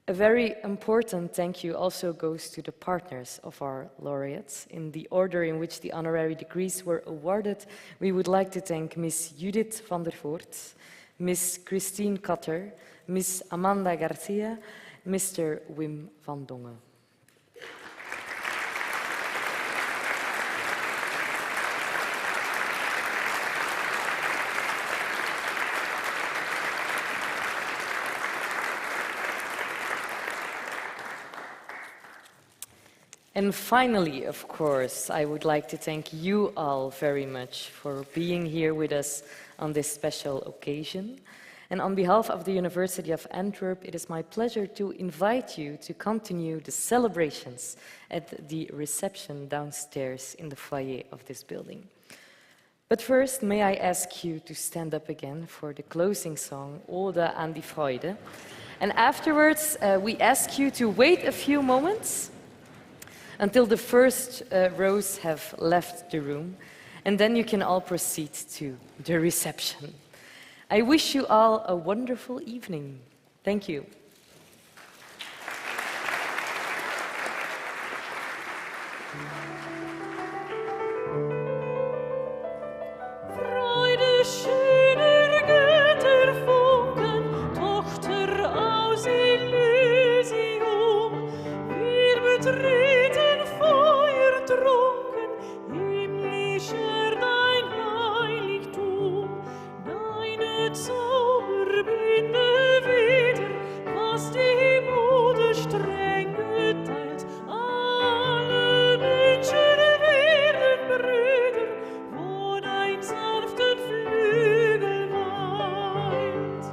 A very important thank you also goes to the partners of our laureates. In the order in which the honorary degrees were awarded, we would like to thank Ms. Judith van der Voort, Ms. Christine Cotter, Ms. Amanda Garcia, Mr. Wim van Dongen. And finally, of course, I would like to thank you all very much for being here with us on this special occasion. And on behalf of the University of Antwerp, it is my pleasure to invite you to continue the celebrations at the reception downstairs in the foyer of this building. But first, may I ask you to stand up again for the closing song, Ode an die Freude. And afterwards, we ask you to wait a few moments until the first rows have left the room, and then you can all proceed to the reception. I wish you all a wonderful evening. Thank you. Freude schöner Götterfunken, Tochter aus Elysium, wir betreten feuertrunken, himmlischer dein Heiligtum, deine Zauberblinde wieder, was die Mode streng geteilt, alle Menschen werden Brüder, wo dein sanften Flügel weilt.